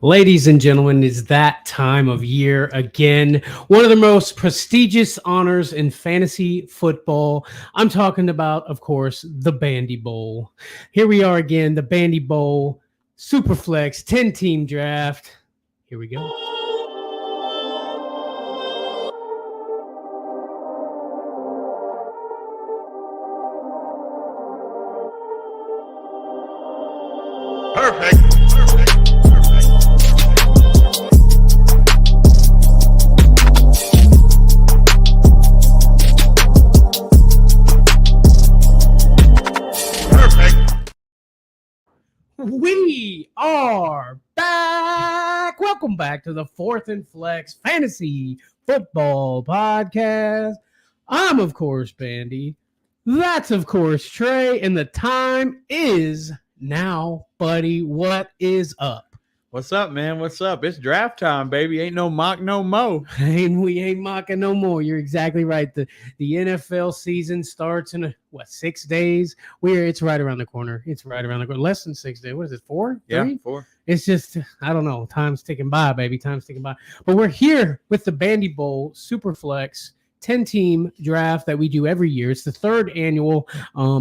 Ladies and gentlemen, it's that time of year again. One of the most prestigious honors in fantasy football. I'm talking about, of course, the Bandy Bowl. Here we are again, the Bandy Bowl Superflex 10-team draft. Here we go. Perfect. We are back. Welcome back to the Fourth and Flex Fantasy Football Podcast. I'm, of course, Bandy. That's, of course, Trey. And the time is now, buddy. What is up? What's up, man? What's up? It's draft time, baby. Ain't no mock no mo. We ain't mocking no more. You're exactly right. The NFL season starts in 6 days? It's right around the corner. It's right around the corner. Less than 6 days. What is it? 4? Yeah, 3? 4. It's just, I don't know. Time's ticking by, baby. Time's ticking by. But we're here with the Bandy Bowl Superflex 10-team draft that we do every year. It's the third annual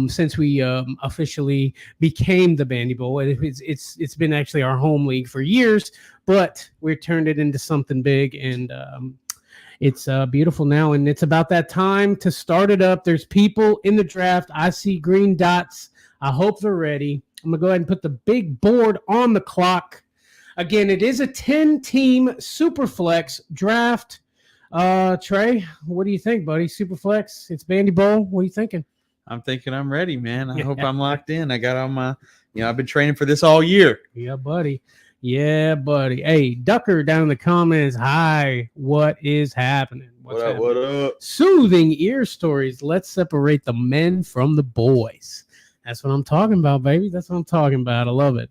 since we officially became the Bandy Bowl. It's been actually our home league for years, but we turned it into something big, and it's beautiful now. And it's about that time to start it up. There's people in the draft. I see green dots. I hope they're ready. I'm going to go ahead and put the big board on the clock. Again, it is a 10-team Superflex draft. Trey, what do you think, buddy? Superflex, it's Bandy Bowl. What are you thinking? I'm thinking I'm ready, man. I hope I'm locked in. I got all my, I've been training for this all year. Yeah, buddy. Yeah, buddy. Hey, Ducker down in the comments. Hi, what is happening? What up? Soothing ear stories. Let's separate the men from the boys. That's what I'm talking about, baby. That's what I'm talking about. I love it.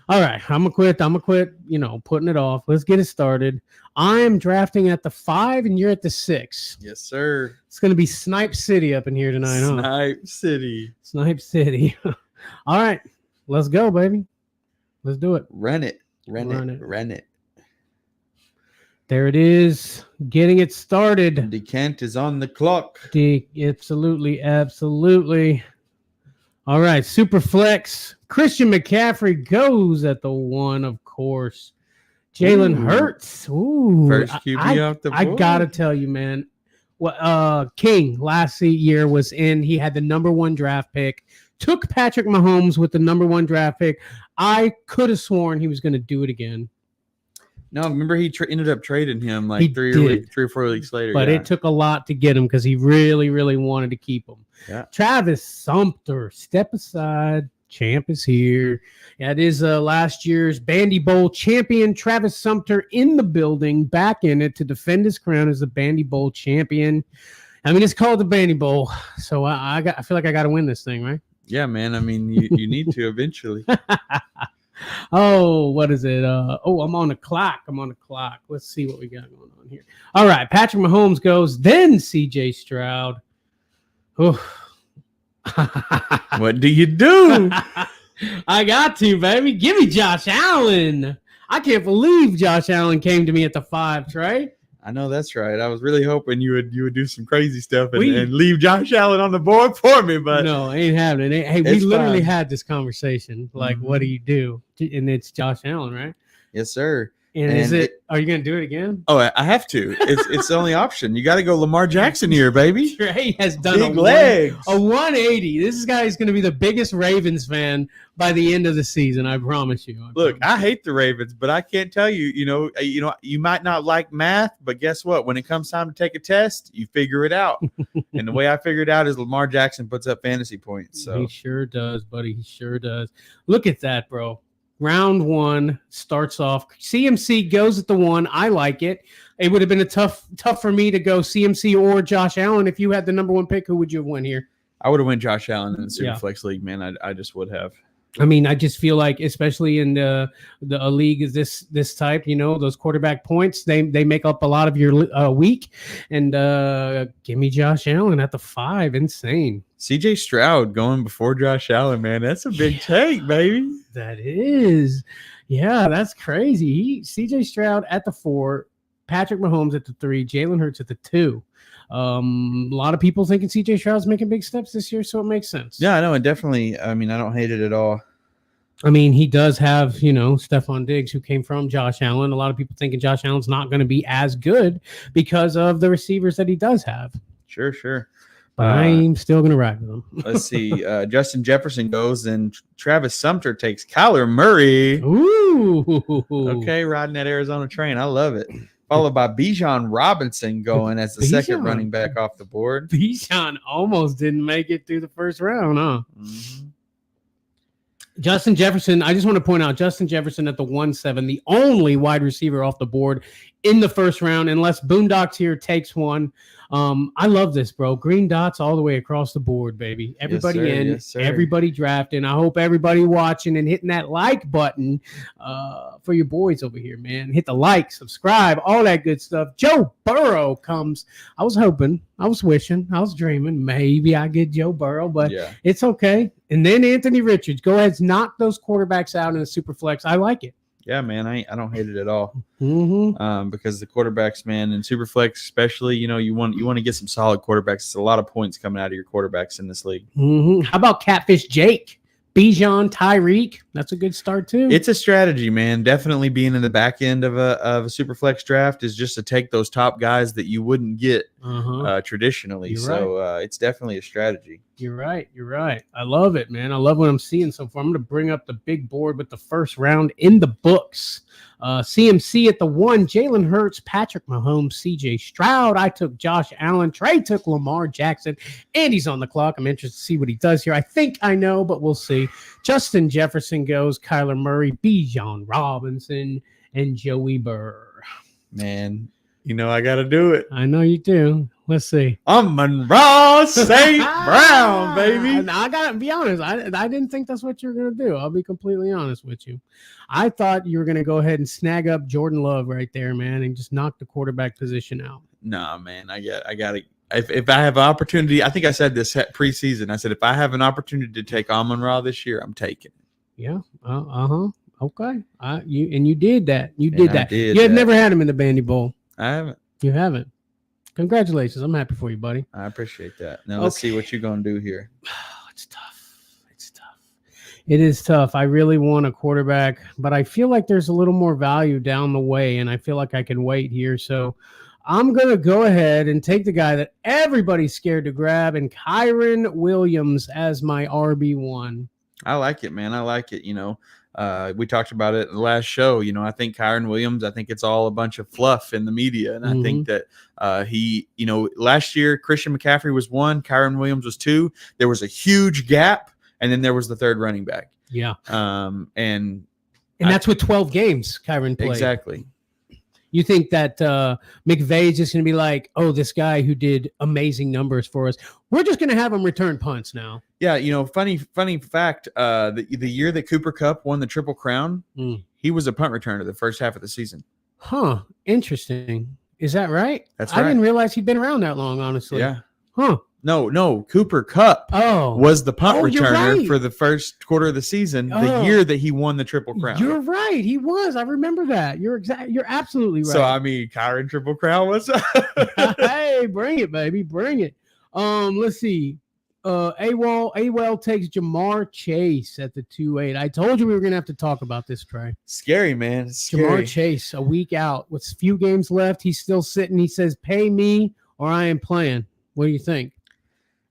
All right, I'm gonna quit, putting it off. Let's get it started. I am drafting at the 5 and you're at the 6. Yes, sir. It's gonna be Snipe City up in here tonight, huh? Snipe City. All right, let's go, baby. Let's do it. Run it. There it is. Getting it started. Decant is on the clock. Absolutely. All right, Superflex. Christian McCaffrey goes at the 1, of course. Jalen Hurts. Ooh. First QB off the board. I got to tell you, man. King last year was in. He had the number 1 draft pick. Took Patrick Mahomes with the number 1 draft pick. I could have sworn he was going to do it again. No, remember he ended up trading him like 3 or 4 weeks later. But it took a lot to get him because he really, really wanted to keep him. Yeah. Travis Sumter, step aside. Champ is here. Yeah, it is last year's Bandy Bowl champion. Travis Sumter in the building, back in it to defend his crown as the Bandy Bowl champion. I mean, it's called the Bandy Bowl, so I feel like I got to win this thing, right? Yeah, man. I mean, you need to eventually. Oh, what is it? I'm on the clock. Let's see what we got going on here. All right, Patrick Mahomes goes, then CJ Stroud. Oh. What do you do? I got to, baby. Give me Josh Allen. I can't believe Josh Allen came to me at the 5, Trey. I know that's right. I was really hoping you would do some crazy stuff and leave Josh Allen on the board for me, but no, ain't happening. Hey, we literally had this conversation. Like, what do you do? And it's Josh Allen, right? Yes, sir. And are you going to do it again? Oh, I have to. It's the only option. You got to go Lamar Jackson here, baby. Trey has done big legs. A 180. This guy is going to be the biggest Ravens fan by the end of the season. I promise you. Look, I hate the Ravens, but I can't tell you. You might not like math, but guess what? When it comes time to take a test, you figure it out. And the way I figured out is Lamar Jackson puts up fantasy points. So he sure does, buddy. He sure does. Look at that, bro. Round 1 starts off. CMC goes at the 1. I like it. It would have been tough for me to go CMC or Josh Allen. If you had the number 1 pick, who would you have won here? I would have went Josh Allen in the Superflex League, man. I just would have. I mean, I just feel like, especially in a league is this type, those quarterback points, they make up a lot of your week. And give me Josh Allen at the 5. Insane. CJ Stroud going before Josh Allen, man. That's a big take, baby. That is. Yeah, that's crazy. CJ Stroud at the 4, Patrick Mahomes at the 3, Jalen Hurts at the 2. A lot of people thinking CJ Stroud's making big steps this year, so it makes sense. Yeah, I know, and definitely. I mean, I don't hate it at all. I mean, he does have, Stephon Diggs, who came from Josh Allen. A lot of people thinking Josh Allen's not going to be as good because of the receivers that he does have. Sure. But I'm still going to ride with him. Let's see. Justin Jefferson goes, and Travis Sumter takes Kyler Murray. Ooh. Okay, riding that Arizona train. I love it. Followed by Bijan Robinson going as the second running back off the board. Bijan almost didn't make it through the first round, huh? Mm-hmm. Justin Jefferson, I just want to point out Justin Jefferson at the 1-7, the only wide receiver off the board in the first round, unless Boondocks here takes one. I love this, bro. Green dots all the way across the board, baby. Everybody everybody drafting. I hope everybody watching and hitting that like button for your boys over here, man. Hit the like, subscribe, all that good stuff. Joe Burrow comes. I was hoping, I was wishing, I was dreaming maybe I get Joe Burrow, but it's okay. And then Anthony Richards. Go ahead, knock those quarterbacks out in a super flex. I like it. Yeah, man, I don't hate it at all. Mm-hmm. Because the quarterbacks, man, in Superflex especially, you want to get some solid quarterbacks. It's a lot of points coming out of your quarterbacks in this league. Mm-hmm. How about Catfish Jake, Bijan, Tyreek? That's a good start too. It's a strategy, man. Definitely being in the back end of a Superflex draft is just to take those top guys that you wouldn't get traditionally. It's definitely a strategy. You're right. I love it, man. I love what I'm seeing so far. I'm going to bring up the big board with the first round in the books. CMC at the 1, Jalen Hurts, Patrick Mahomes, CJ Stroud. I took Josh Allen. Trey took Lamar Jackson. Andy's on the clock. I'm interested to see what he does here. I think I know, but we'll see. Justin Jefferson goes, Kyler Murray, Bijan Robinson, and Joey Burr. Man, I got to do it. I know you do. Let's see. Amon-Ra St. Brown, baby. Now, I got to be honest. I didn't think that's what you were going to do. I'll be completely honest with you. I thought you were going to go ahead and snag up Jordan Love right there, man, and just knock the quarterback position out. Nah, man. I got to. If I have an opportunity, I think I said this preseason. I said, if I have an opportunity to take Amon-Ra this year, I'm taking it. Yeah. Okay. You did that. You did that. You have never had him in the Bandy Bowl. I haven't. You haven't. Congratulations. I'm happy for you, buddy. I appreciate that. Now let's see what you're going to do here. It's tough. It is tough. I really want a quarterback, but I feel like there's a little more value down the way, and I feel like I can wait here. So I'm going to go ahead and take the guy that everybody's scared to grab, and Kyren Williams as my RB1. I like it, man. I like it. We talked about it in the last show. I think Kyren Williams, I think it's all a bunch of fluff in the media. And I think that last year, Christian McCaffrey was 1, Kyren Williams was 2. There was a huge gap, and then there was the third running back. Yeah. And that's with 12 games Kyren played. Exactly. You think that McVay is just going to be like, oh, this guy who did amazing numbers for us, we're just going to have him return punts now. Yeah, funny fact, the year that Cooper Kupp won the Triple Crown, he was a punt returner the first half of the season. Huh. Interesting. Is that right? That's right. I didn't realize he'd been around that long, honestly. Yeah. Huh. No. Cooper Kupp was the punt returner for the first quarter of the season, the year that he won the Triple Crown. You're right. He was. I remember that. You're absolutely right. So, Kyren Triple Crown was. Hey, bring it, baby. Bring it. Let's see. AWOL takes Jamar Chase at the 2-8. I told you we were going to have to talk about this, Trey. Scary, man. Jamar Chase, a week out with a few games left. He's still sitting. He says, pay me or I am playing. What do you think?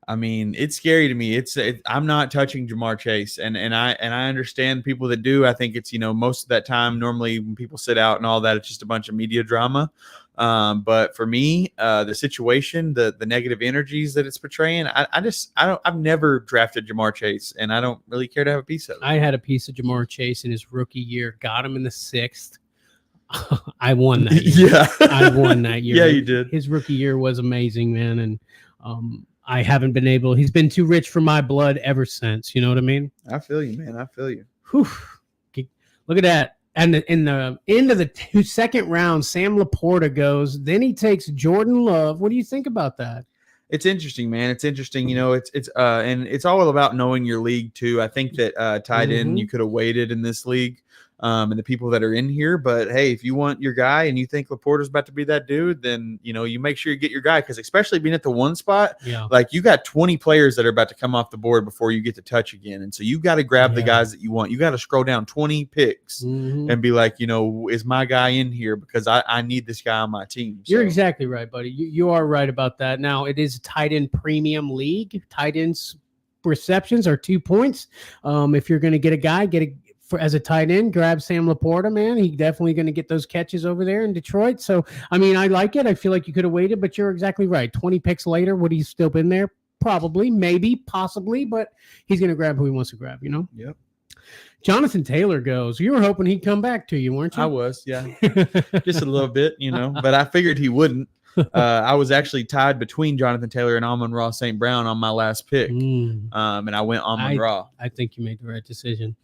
It's scary to me. I'm not touching Jamar Chase, and I understand people that do. I think it's most of that time normally when people sit out and all that, it's just a bunch of media drama. But for me, the situation, the negative energies that it's portraying, I've never drafted Jamar Chase, and I don't really care to have a piece of it. I had a piece of Jamar Chase in his rookie year, got him in the 6th. I won that year. Yeah, I won that year. Yeah, you did. His rookie year was amazing, man, and I haven't been able. He's been too rich for my blood ever since. You know what I mean? I feel you, man. I feel you. Whew. Look at that. And in the end of the second round, Sam Laporta goes. Then he takes Jordan Love. What do you think about that? It's interesting, man. It's interesting. And it's all about knowing your league too. I think that tight end you could have waited in this league. and the people that are in here. But hey, if you want your guy and you think Laporta's about to be that dude, then you make sure you get your guy, because especially being at the one spot, like you got 20 players that are about to come off the board before you get to touch again, and so you got to grab the guys that you want. You got to scroll down 20 picks and be like, is my guy in here, because I need this guy on my team. So. You're exactly right, buddy. You are right about that. Now, it is a tight end premium league. Tight ends receptions are 2 points. If you're going to get a guy, as a tight end, grab Sam Laporta, man. He's definitely going to get those catches over there in Detroit. So, I mean, I like it. I feel like you could have waited, but you're exactly right. 20 picks later, would he still been there? Probably, maybe, possibly, but he's going to grab who he wants to grab, Yep. Jonathan Taylor goes. You were hoping he'd come back to you, weren't you? I was, yeah. Just a little bit, but I figured he wouldn't. I was actually tied between Jonathan Taylor and Amon-Ra St. Brown on my last pick. And I went Amon-Ra. I think you made the right decision.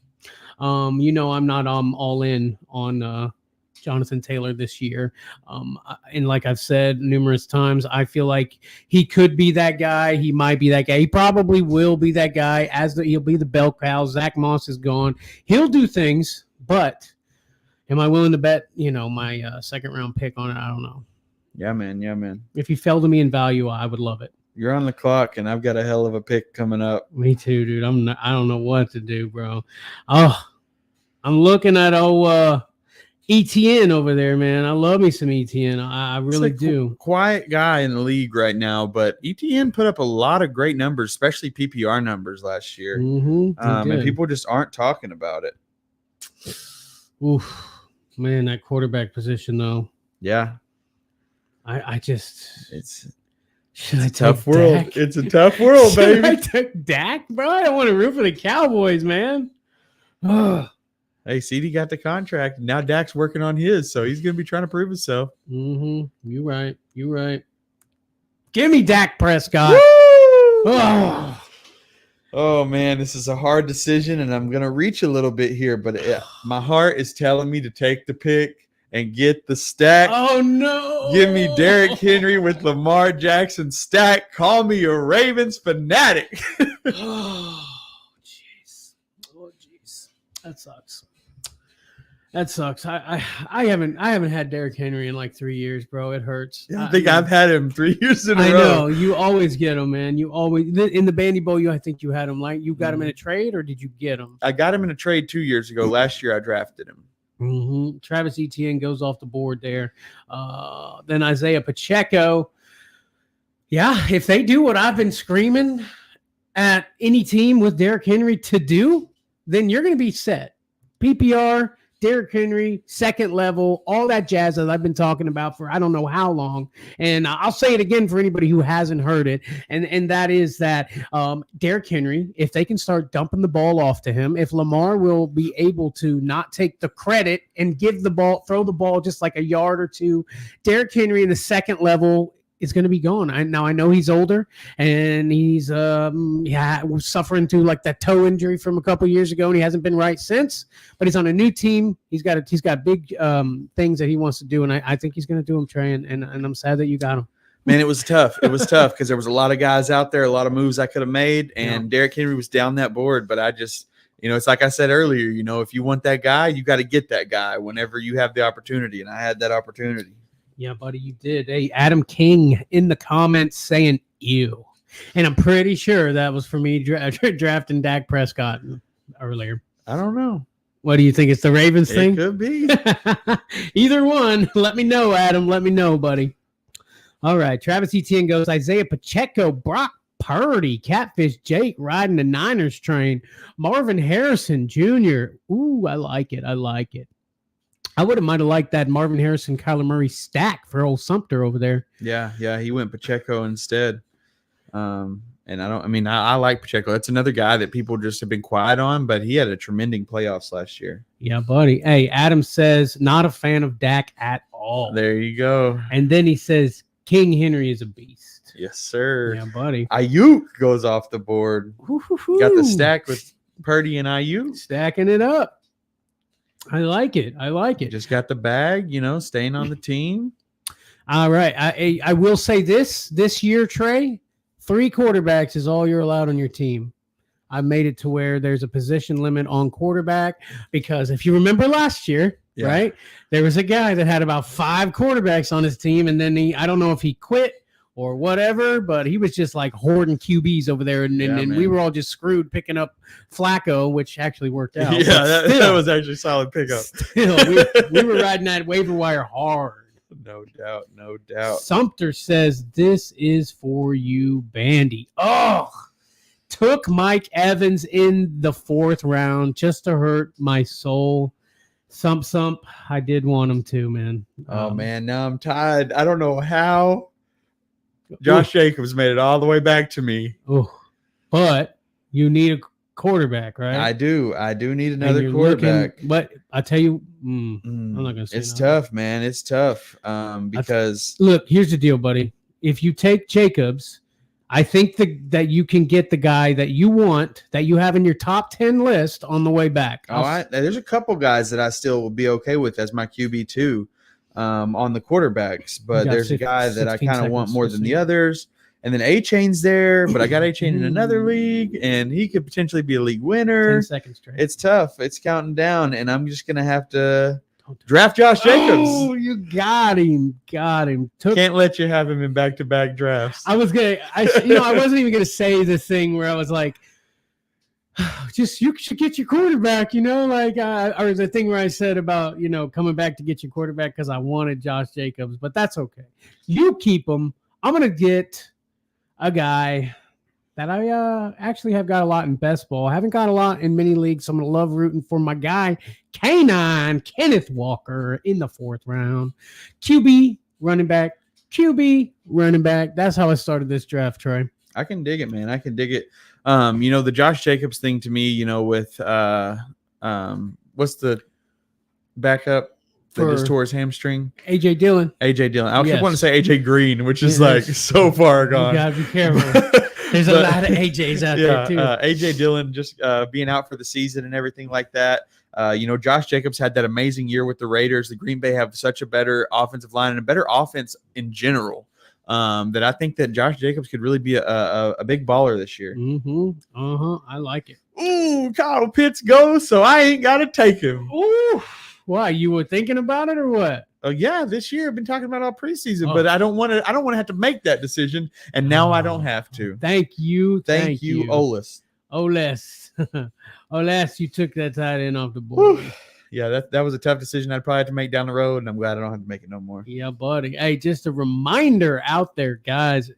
I'm not all in on Jonathan Taylor this year. And like I've said numerous times, I feel like he could be that guy. He might be that guy. He probably will be that guy. He'll be the bell cow. Zach Moss is gone. He'll do things, but am I willing to bet, my second round pick on it? I don't know. Yeah, man. If he fell to me in value, I would love it. You're on the clock, and I've got a hell of a pick coming up. Me too, dude. I don't know what to do, bro. Oh, I'm looking at ETN over there, man. I love me some ETN. I really do. Quiet guy in the league right now, but ETN put up a lot of great numbers, especially PPR numbers last year. And people just aren't talking about it. Oof, man, that quarterback position though. Yeah. It's a tough world. Dak? It's a tough world, baby. I took Dak, bro. I don't want to root for the Cowboys, man. Hey, CD got the contract. Now Dak's working on his, so he's going to be trying to prove himself. You're right. Give me Dak Prescott. Oh, man, this is a hard decision, and I'm going to reach a little bit here, but my heart is telling me to take the pick and get the stack. Oh, no. Give me Derrick Henry with Lamar Jackson stack. Call me a Ravens fanatic. Oh, jeez. That sucks. I haven't had Derrick Henry in like 3 years, bro. It hurts. I think I've had him 3 years in a row. I know. You always get him, man. You always in the Bandy Bowl. I think you had him. Like, you got him in a trade, or did you get him? I got him in a trade 2 years ago. Last year I drafted him. Travis Etienne goes off the board there. Then Isaiah Pacheco. Yeah, if they do what I've been screaming at any team with Derrick Henry to do, then you're going to be set. PPR, Derrick Henry, second level, all that jazz that I've been talking about for I don't know how long. And I'll say it again for anybody who hasn't heard it. And that is that Derrick Henry, if they can start dumping the ball off to him, if Lamar will be able to not take the credit and throw the ball just like a yard or two, Derrick Henry in the second level is going to be gone. I know he's older and he's suffering through like that toe injury from a couple years ago, and he hasn't been right since. But he's on a new team. He's got big things that he wants to do, and I think he's going to do them, Trey. And I'm sad that you got him. Man, it was tough. It was tough because there was a lot of guys out there, a lot of moves I could have made, and Derrick Henry was down that board. But I just, it's like I said earlier, if you want that guy, you got to get that guy whenever you have the opportunity, and I had that opportunity. Yeah, buddy, you did. Hey, Adam King in the comments saying ew. And I'm pretty sure that was for me drafting Dak Prescott earlier. I don't know. What do you think? It's the Ravens thing? It could be. Either one. Let me know, Adam. Let me know, buddy. All right. Travis Etienne goes Isaiah Pacheco, Brock Purdy, Catfish Jake riding the Niners train, Marvin Harrison Jr. Ooh, I like it. I might have liked that Marvin Harrison, Kyler Murray stack for old Sumter over there. Yeah, he went Pacheco instead. And I like Pacheco. That's another guy that people just have been quiet on, but he had a tremendous playoffs last year. Yeah, buddy. Hey, Adam says not a fan of Dak at all. There you go. And then he says King Henry is a beast. Yes, sir. Yeah, buddy. Ayuk goes off the board. Woo-hoo-hoo. Got the stack with Purdy and Ayuk. Stacking it up. I like it. Just got the bag, staying on the team. All right. I will say this year, Trey, 3 quarterbacks is all you're allowed on your team. I made it to where there's a position limit on quarterback because if you remember last year, right, there was a guy that had about 5 quarterbacks on his team, and then I don't know if he quit or whatever, but he was just like hoarding QBs over there, and we were all just screwed picking up Flacco, which actually worked out. Yeah, that was actually a solid pickup. Still, we were riding that waiver wire hard. No doubt, no doubt. Sumter says, this is for you, Bandy. Oh, took Mike Evans in the 4th round just to hurt my soul. Sump. I did want him to, man. Oh, man, now I'm tired. I don't know how Josh Jacobs made it all the way back to me. Oh, but you need a quarterback, right? I do need another quarterback. But I tell you, I'm not going to say it's tough, man. It's tough because look, here's the deal, buddy. If you take Jacobs, I think that you can get the guy that you want, that you have in your top 10 list on the way back. There's a couple guys that I still will be okay with as my QB2 on the quarterbacks, but there's a guy that I kind of want more than the others. And then A-Chain's there, but I got A-Chain in another league, and he could potentially be a league winner. 10 seconds straight. It's tough. It's counting down, and I'm just going to have to draft Josh Jacobs. Oh, you got him. Can't let you have him in back-to-back drafts. I wasn't even going to say the thing where I was like, just you should get your quarterback, or the thing where I said about, coming back to get your quarterback because I wanted Josh Jacobs, but that's okay. You keep him. I'm going to get a guy that I actually have got a lot in best ball. I haven't got a lot in mini leagues, so I'm going to love rooting for my guy, K9, Kenneth Walker, in the 4th round. QB, running back. That's how I started this draft, Troy. I can dig it, man. I can dig it. The Josh Jacobs thing to me, with what's the backup that just tore his hamstring? AJ Dillon. I keep wanting to say AJ Green, which is like so far gone. You gotta be careful. There's a lot of AJs out there too. AJ Dillon just being out for the season and everything like that. Josh Jacobs had that amazing year with the Raiders. The Green Bay have such a better offensive line and a better offense in general. That I think that Josh Jacobs could really be a big baller this year. I like it. Ooh, Kyle Pitts goes, so I ain't got to take him. Ooh, why? You were thinking about it or what? Yeah, this year I've been talking about all preseason, but I don't want to have to make that decision, and now I don't have to. Thank you, Olis. Oles, you took that tight end off the board. Whew. Yeah, that was a tough decision I'd probably have to make down the road, and I'm glad I don't have to make it no more. Yeah, buddy. Hey, just a reminder out there, guys.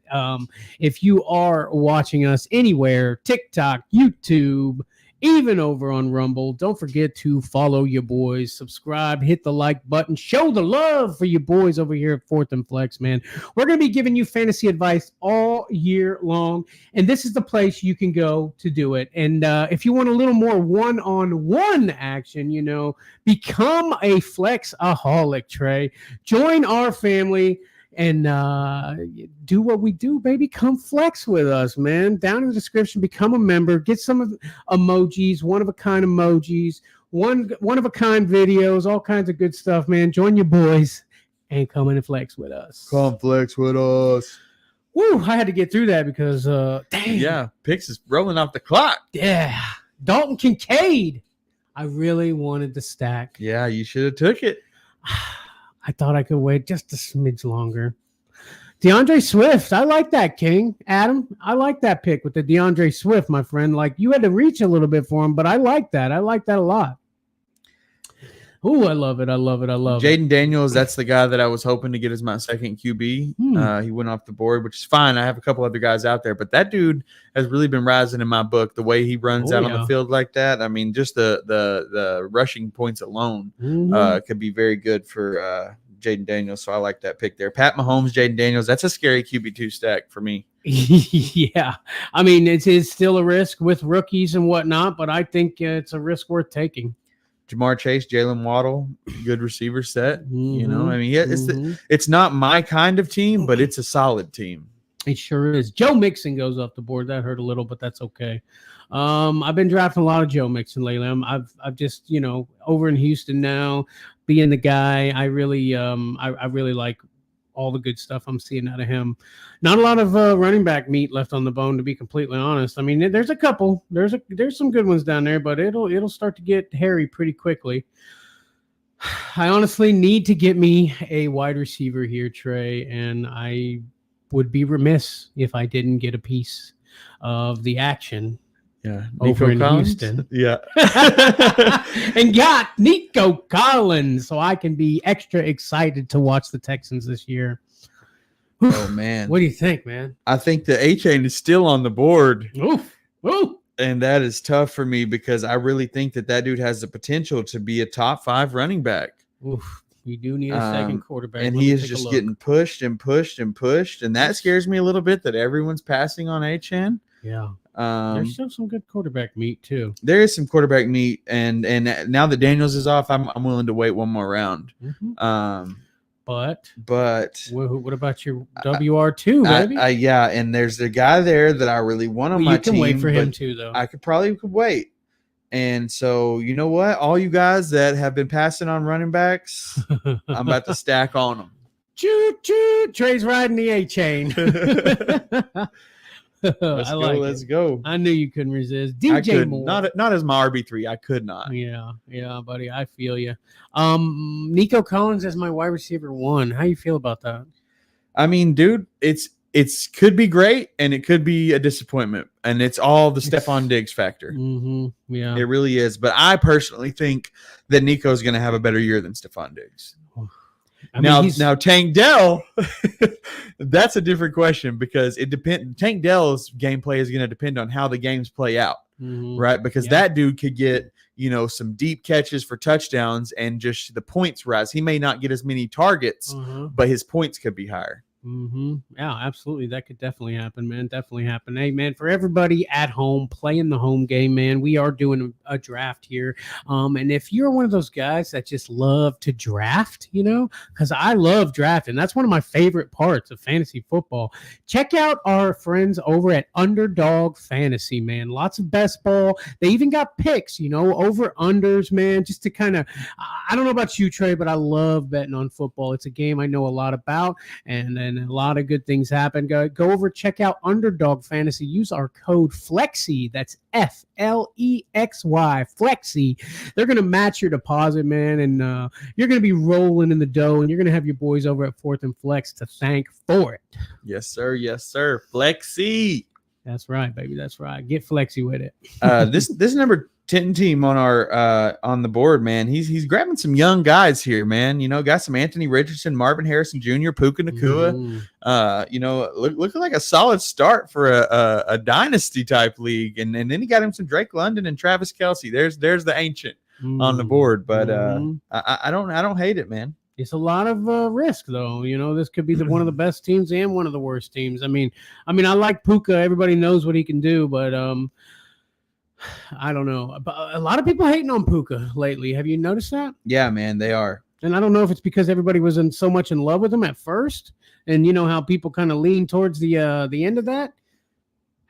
If you are watching us anywhere, TikTok, YouTube, even over on Rumble, don't forget to follow your boys, subscribe, hit the like button, show the love for your boys over here at 4th and Flex, man. We're going to be giving you fantasy advice all year long, and this is the place you can go to do it. And if you want a little more one-on-one action, become a Flexaholic, Trey. Join our family and do what we do, baby. Come flex with us, man. Down in the description, become a member. Get some of emojis, one-of-a-kind emojis, one-of-a-kind videos, all kinds of good stuff, man. Join your boys and come in and flex with us. Come flex with us. Woo, I had to get through that because, dang. Yeah, Pix is rolling off the clock. Yeah. Dalton Kincaid. I really wanted the stack. Yeah, you should have took it. I thought I could wait just a smidge longer. DeAndre Swift. I like that, King. Adam, I like that pick with the DeAndre Swift, my friend. Like, you had to reach a little bit for him, but I like that. I like that a lot. Oh, I love it. Jaden Daniels, that's the guy that I was hoping to get as my second QB. He went off the board, which is fine. I have a couple other guys out there, but that dude has really been rising in my book. The way he runs out on the field like that, I mean, just the rushing points alone could be very good for Jaden Daniels. So I like that pick there. Pat Mahomes, Jaden Daniels, that's a scary QB2 stack for me. Yeah. I mean, it is still a risk with rookies and whatnot, but I think it's a risk worth taking. Jamar Chase, Jalen Waddle, good receiver set. I mean, it's not my kind of team, but it's a solid team. It sure is. Joe Mixon goes off the board. That hurt a little, but that's okay. I've been drafting a lot of Joe Mixon lately. I've just, over in Houston now, being the guy. I really like all the good stuff I'm seeing out of him. Not a lot of running back meat left on the bone, to be completely honest. I mean, there's a couple. There's some good ones down there, but it'll start to get hairy pretty quickly. I honestly need to get me a wide receiver here, Trey, and I would be remiss if I didn't get a piece of the action. Yeah, Over in Collins? Houston. Yeah, and got Nico Collins, so I can be extra excited to watch the Texans this year. Oh man, What do you think, man? I think the A-Chain is still on the board. Oof. Ooh. And that is tough for me because I really think that dude has the potential to be a top 5 running back. Oof. We do need a second quarterback. And Let he me is take a just look. getting pushed and pushed and pushed. And that scares me a little bit that everyone's passing on A-Chan. Yeah. There's still some good quarterback meat, too. There is some quarterback meat. And now that Daniels is off, I'm willing to wait one more round. Mm-hmm. But what about your WR2, baby? Yeah, and there's a guy there that I really want on my team. You can wait for him, too, though. I could wait. And so, you know what? All you guys that have been passing on running backs, I'm about to stack on them. Choo choo! Trey's riding the A-Chain. Let's go. I knew you couldn't resist. DJ Moore. Not as my RB3. I could not. Yeah, buddy. I feel you. Nico Collins as my wide receiver 1. How you feel about that? I mean, dude, it's could be great and it could be a disappointment, and it's all the Stephon Diggs factor. Mm-hmm. Yeah, it really is. But I personally think that Nico is going to have a better year than Stephon Diggs. Now Tank Dell, that's a different question because it depends. Tank Dell's gameplay is going to depend on how the games play out, right? Because that dude could get some deep catches for touchdowns and just the points rise. He may not get as many targets, but his points could be higher. Yeah, absolutely. That could definitely happen, man. Definitely happen. Hey, man, for everybody at home playing the home game, man, we are doing a draft here. And if you're one of those guys that just love to draft, because I love drafting, that's one of my favorite parts of fantasy football. Check out our friends over at Underdog Fantasy, man. Lots of best ball. They even got picks, over unders, man, just to kind of, I don't know about you, Trey, but I love betting on football. It's a game I know a lot about, and a lot of good things happen. Go over, check out Underdog Fantasy. Use our code FLEXY. That's FLEXY, FLEXY. They're going to match your deposit, man, and you're going to be rolling in the dough, and you're going to have your boys over at 4th and Flex to thank for it. Yes, sir. Yes, sir. Flexy. That's right, baby. That's right. Get flexy with it. This number 10 team on our on the board, man. He's grabbing some young guys here, man. Got some Anthony Richardson, Marvin Harrison Jr., Puka Nacua. Looking like a solid start for a dynasty type league. And then he got him some Drake London and Travis Kelce. There's the ancient on the board, but I don't hate it, man. It's a lot of risk, though. This could be one of the best teams and one of the worst teams. I mean, I like Puka. Everybody knows what he can do, but I don't know. A lot of people hating on Puka lately. Have you noticed that? Yeah, man, they are. And I don't know if it's because everybody was so much in love with him at first, and how people kind of lean towards the end of that.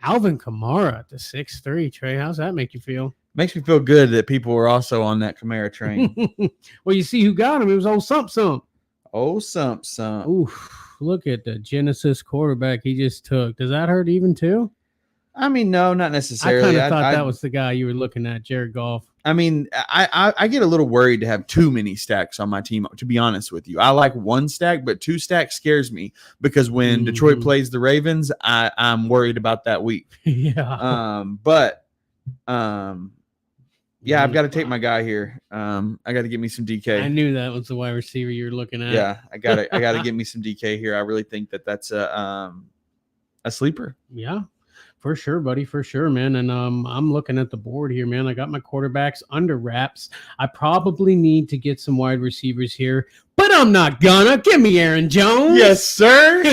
Alvin Kamara at the 6'3", Trey. How's that make you feel? Makes me feel good that people were also on that Kamara train. Well, you see who got him. It was old Sump. Old Sump. Oof, look at the Genesis quarterback he just took. Does that hurt even too? I mean, no, not necessarily. I kind of thought that was the guy you were looking at, Jared Goff. I mean, I get a little worried to have too many stacks on my team, to be honest with you. I like one stack, but 2 stacks scares me because when Detroit plays the Ravens, I'm worried about that week. Yeah. Yeah, I've got to take my guy here. I got to get me some DK. I knew that was the wide receiver you were looking at. Yeah, I got to get me some DK here. I really think that's a sleeper. Yeah. For sure, buddy. For sure, man. And I'm looking at the board here, man. I got my quarterbacks under wraps. I probably need to get some wide receivers here, but I'm not gonna. Give me Aaron Jones. Yes, sir.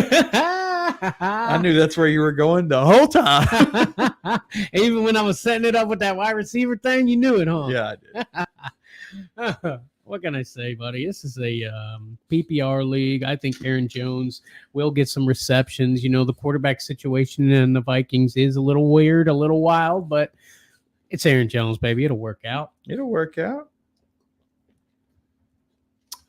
I knew that's where you were going the whole time. Even when I was setting it up with that wide receiver thing, you knew it, huh? Yeah, I did. What can I say, buddy? This is a PPR league. I think Aaron Jones will get some receptions. The quarterback situation in the Vikings is a little weird, a little wild, but it's Aaron Jones, baby. It'll work out.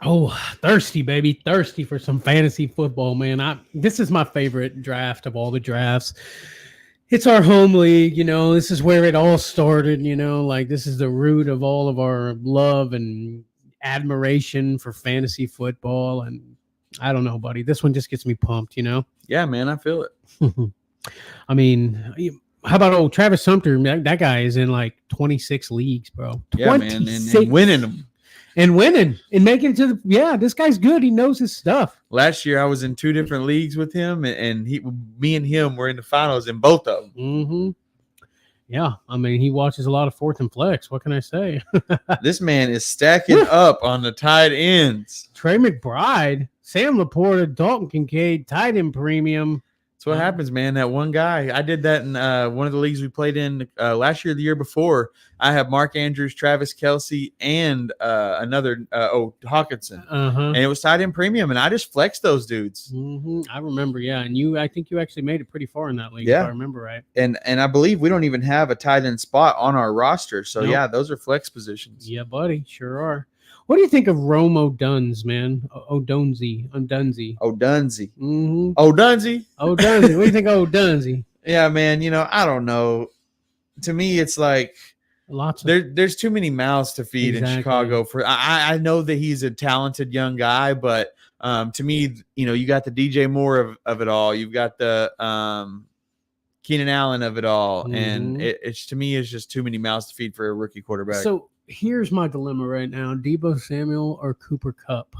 Oh, thirsty, baby. Thirsty for some fantasy football, man. This is my favorite draft of all the drafts. It's our home league, this is where it all started, like this is the root of all of our love and admiration for fantasy football. And I don't know, buddy. This one just gets me pumped. Yeah, man, I feel it. I mean, how about old Travis Sumter? That guy is in like 26 leagues, bro. Yeah, man, and winning them. And winning and making it to this guy's good. He knows his stuff. Last year, I was in 2 different leagues with him, and me and him were in the finals in both of them. Mm-hmm. Yeah, I mean, he watches a lot of fourth and flex. What can I say? This man is stacking up on the tight ends. Trey McBride, Sam Laporta, Dalton Kincaid, tight end premium. That's what happens, man. That one guy. I did that in one of the leagues we played in last year, the year before. I have Mark Andrews, Travis Kelce, and another Hawkinson, and it was tight end premium, and I just flexed those dudes. Mm-hmm. I remember, yeah, and I think you actually made it pretty far in that league, if I remember right. And I believe we don't even have a tight end spot on our roster, so yeah, those are flex positions. Yeah, buddy, sure are. What do you think of Rome O'Duns, man? O'Dunsey. O'Dunsey. Mm-hmm. O'Dunsey. What do you think of O'Dunsey? Yeah, man. I don't know. To me, it's like there's too many mouths to feed in Chicago. I know that he's a talented young guy, but to me, you got the DJ Moore of it all. You've got the Keenan Allen of it all, and it's to me, it's just too many mouths to feed for a rookie quarterback. So here's my dilemma right now: Deebo Samuel or Cooper Kupp.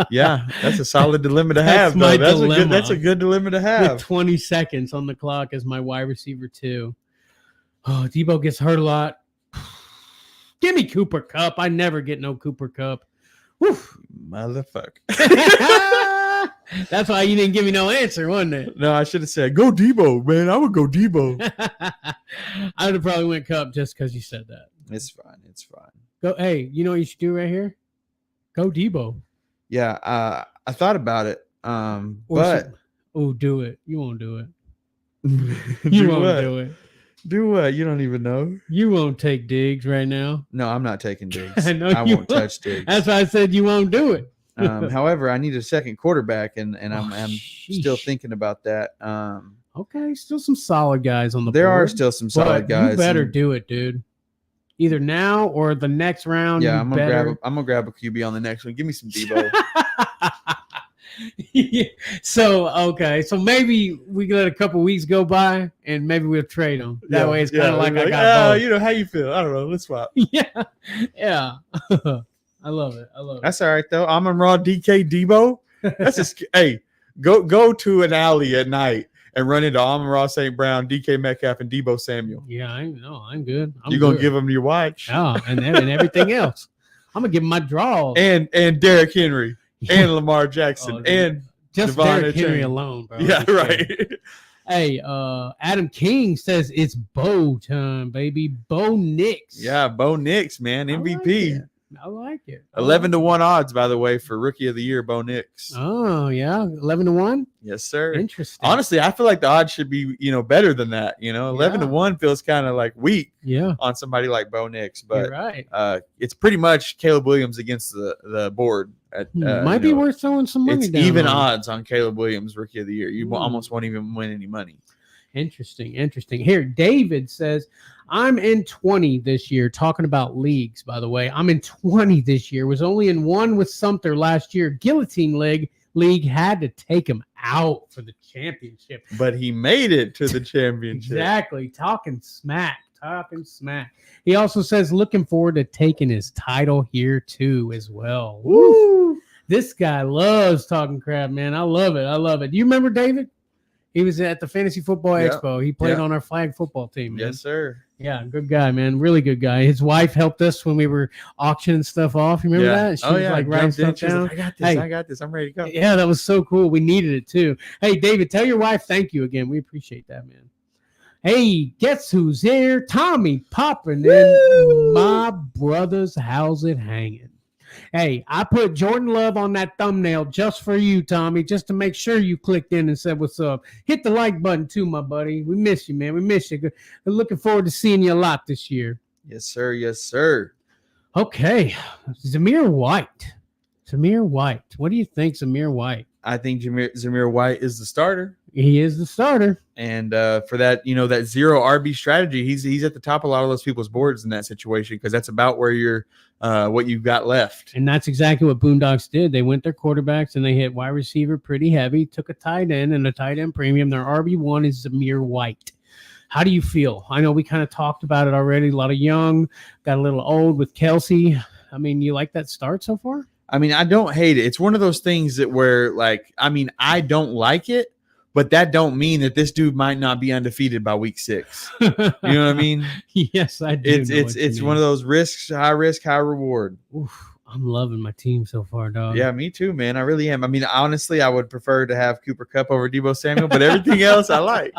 Yeah, that's a solid dilemma to have. That's a good dilemma to have. With 20 seconds on the clock as my wide receiver 2. Oh, Deebo gets hurt a lot. Give me Cooper Kupp. I never get no Cooper Kupp. Woof. Motherfucker. That's why you didn't give me no answer, wasn't it? No, I should have said, go Deebo, man. I would go Deebo. I would have probably went Kupp just because you said that. It's fine. Go. Hey, you know what you should do right here? Go Deebo. Yeah, I thought about it. Do it. You won't do it. You won't do it. Do what? You don't even know. You won't take Diggs right now. No, I'm not taking Diggs. I won't touch Diggs. That's why I said you won't do it. However, I need a second quarterback, and I'm still thinking about that. Okay, still some solid guys on the board. There are still some solid guys. You better do it, dude. Either now or the next round. Yeah, I'm gonna grab a QB on the next one. Give me some Deebo. Yeah. So maybe we let a couple weeks go by and maybe we'll trade them. That way it's kind of like I got both. How you feel? I don't know. Let's swap. Yeah. I love it. That's all right though. Amon-Ra, DK, Deebo. That's just hey, go to an alley at night and run into Amon-Ra, St. Brown, DK Metcalf, and Deebo Samuel. Yeah, I'm good. You're gonna give them your watch. Yeah, and everything else. I'm gonna give them my draws. And Derrick Henry. And Lamar Jackson and just Devon Derrick Henry alone, bro. Yeah, right. Hey, Adam King says it's Bo time, baby. Bo Nix. Yeah, Bo Nix, man, MVP. I like it. 11-1 odds, by the way, for Rookie of the Year, Bo Nix. Oh yeah, 11-1. Yes, sir. Interesting. Honestly, I feel like the odds should be better than that. 11-1 feels kind of like weak. Yeah. On somebody like Bo Nix, but you're right. It's pretty much Caleb Williams against the board. Might be worth throwing some money. It's down even on odds on Caleb Williams, Rookie of the Year. You almost won't even win any money. Interesting. Here, David says, I'm in 20 this year. Talking about leagues, by the way. I'm in 20 this year. Was only in one with Sumter last year. Guillotine League had to take him out for the championship. But he made it to the championship. Exactly. Talking smack. He also says, looking forward to taking his title here, too, as well. Woo! This guy loves talking crap, man. I love it. Do you remember David? He was at the Fantasy Football Expo. He played on our flag football team, man. Yes, sir. Yeah, good guy, man. Really good guy. His wife helped us when we were auctioning stuff off. You remember that? She was like writing stuff down. Like, I got this. I'm ready to go. Yeah, that was so cool. We needed it too. Hey, David, tell your wife thank you again. We appreciate that, man. Hey, guess who's here? Tommy popping in my brother's house it hanging. Hey, I put Jordan Love on that thumbnail just for you, Tommy, just to make sure you clicked in and said what's up. Hit the like button too, my buddy. We miss you, man. We miss you. We're looking forward to seeing you a lot this year. Yes, sir. Yes, sir. Okay. Zamir White. Zamir White. What do you think, Zamir White? I think Zamir White is the starter. He is the starter. And for that, that zero RB strategy, he's at the top of a lot of those people's boards in that situation because that's about where you're what you've got left. And that's exactly what Boondocks did. They went their quarterbacks and they hit wide receiver pretty heavy, took a tight end and a tight end premium. Their RB1 is Zamir White. How do you feel? I know we kind of talked about it already. A lot of young, got a little old with Kelsey. I mean, you like that start so far? I mean, I don't hate it. It's one of those things that where, like, I mean, I don't like it, but that don't mean that this dude might not be undefeated by week 6. You know what I mean? Yes, I do. It's one of those risks, high risk, high reward. Oof, I'm loving my team so far, dog. Yeah, me too, man. I really am. I mean, honestly, I would prefer to have Cooper Kupp over Deebo Samuel, but everything else I like.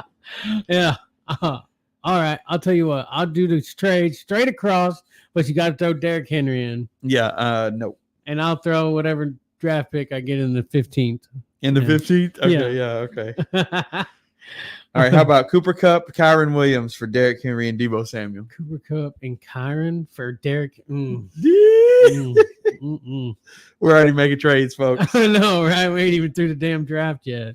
Yeah. All right. I'll tell you what. I'll do this trade straight across, but you got to throw Derrick Henry in. Yeah. No. And I'll throw whatever draft pick I get in the 15th. In the 15th? Okay. Yeah. Okay. All right. How about Cooper Kupp, Kyron Williams for Derrick Henry and Deebo Samuel? Cooper Kupp and Kyron for Derrick. We're already making trades, folks. I know, right? We ain't even through the damn draft yet.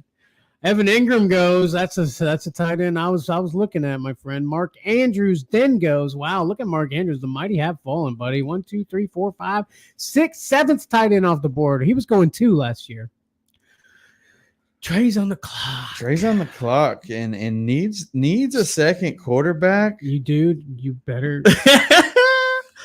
Evan Ingram goes. That's a tight end I was looking at, my friend. Mark Andrews then goes. Wow, look at Mark Andrews. The mighty have fallen, buddy. 1, 2, 3, 4, 5, 6, 7th tight end off the board. He was going 2 last year. Trey's on the clock. Trey's on the clock and needs a second quarterback. You do. You better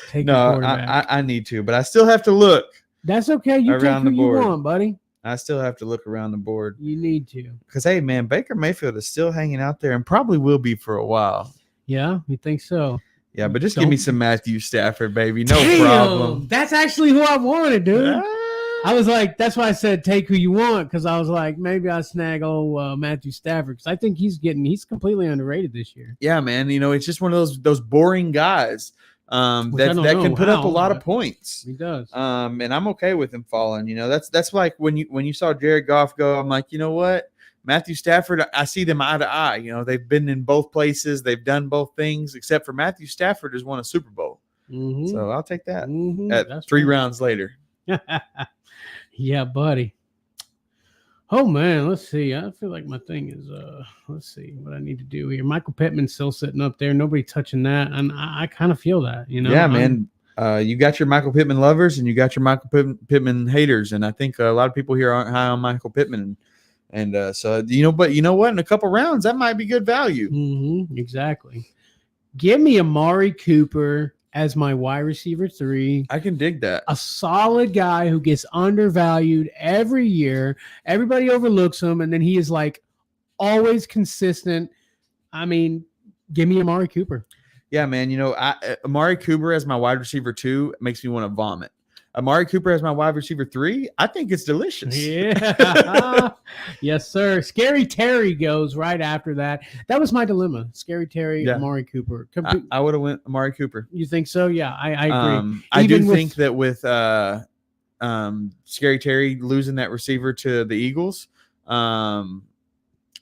take a No, quarterback. I need to, but I still have to look. That's okay. You around take the who you board. want, buddy. I still have to look around the board. You need to. Because, hey, man, Baker Mayfield is still hanging out there and probably will be for a while. Yeah, you think so? Yeah, but just give me some Matthew Stafford, baby. No Damn, problem. That's actually who I wanted, dude. Ah. I was like, that's why I said take who you want, because I was like, maybe I'll snag old Matthew Stafford, because I think he's completely underrated this year. Yeah, man. It's just one of those boring guys that can put up a lot of points. He does. And I'm okay with him falling. That's like when you saw Jared Goff go, I'm like, you know what? Matthew Stafford, I see them eye to eye. They've been in both places. They've done both things, except for Matthew Stafford has won a Super Bowl. Mm-hmm. So I'll take that That's 3 right. rounds later. Yeah, buddy. Oh, man, let's see. I feel like my thing is, let's see what I need to do here. Michael Pittman's still sitting up there. Nobody touching that. And I kind of feel that, Yeah, man. You got your Michael Pittman lovers and you got your Michael Pittman haters. And I think a lot of people here aren't high on Michael Pittman. And but you know what? In a couple rounds, that might be good value. Mm-hmm, exactly. Give me Amari Cooper as my wide receiver 3. I can dig that. A solid guy who gets undervalued every year. Everybody overlooks him, and then he is like always consistent. I mean, give me Amari Cooper. Yeah, man. Amari Cooper as my wide receiver 2 makes me want to vomit. Amari Cooper as my wide receiver 3, I think it's delicious. Yeah. Yes, sir. Scary Terry goes right after that. That was my dilemma. Scary Terry, Yeah. Amari Cooper. I would have went Amari Cooper. You think so? Yeah, I agree. I Even do with- think that with Scary Terry losing that receiver to the Eagles,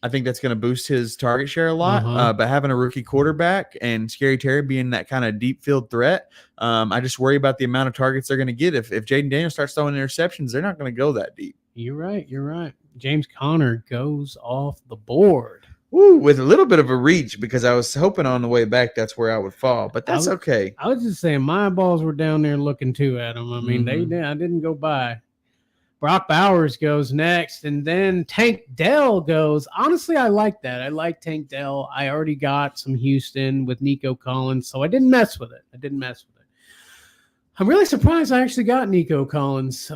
I think that's going to boost his target share a lot. Uh-huh. But having a rookie quarterback and Scary Terry being that kind of deep field threat, I just worry about the amount of targets they're going to get. If Jaden Daniels starts throwing interceptions, they're not going to go that deep. You're right. James Conner goes off the board. Woo, with a little bit of a reach because I was hoping on the way back that's where I would fall, but that's okay. I was just saying my balls were down there looking too at him. I mean, I didn't go by. Brock Bowers goes next, and then Tank Dell goes. Honestly, I like that. I like Tank Dell. I already got some Houston with Nico Collins, so I didn't mess with it. I'm really surprised I actually got Nico Collins.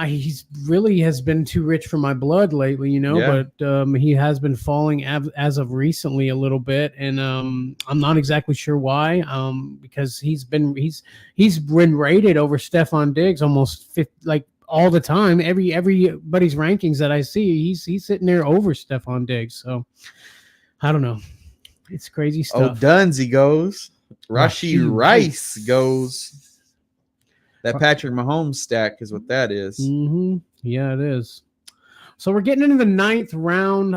He's really has been too rich for my blood lately, Yeah. but he has been falling as of recently a little bit, and I'm not exactly sure why. Because he's been rated over Stephon Diggs almost all the time. Everybody's rankings that I see, he's sitting there over Stephon Diggs. So I don't know. It's crazy stuff. Dunsey goes. Rashee Rice goes. That Patrick Mahomes stack is what that is. Mm-hmm. Yeah, it is. So we're getting into the 9th round.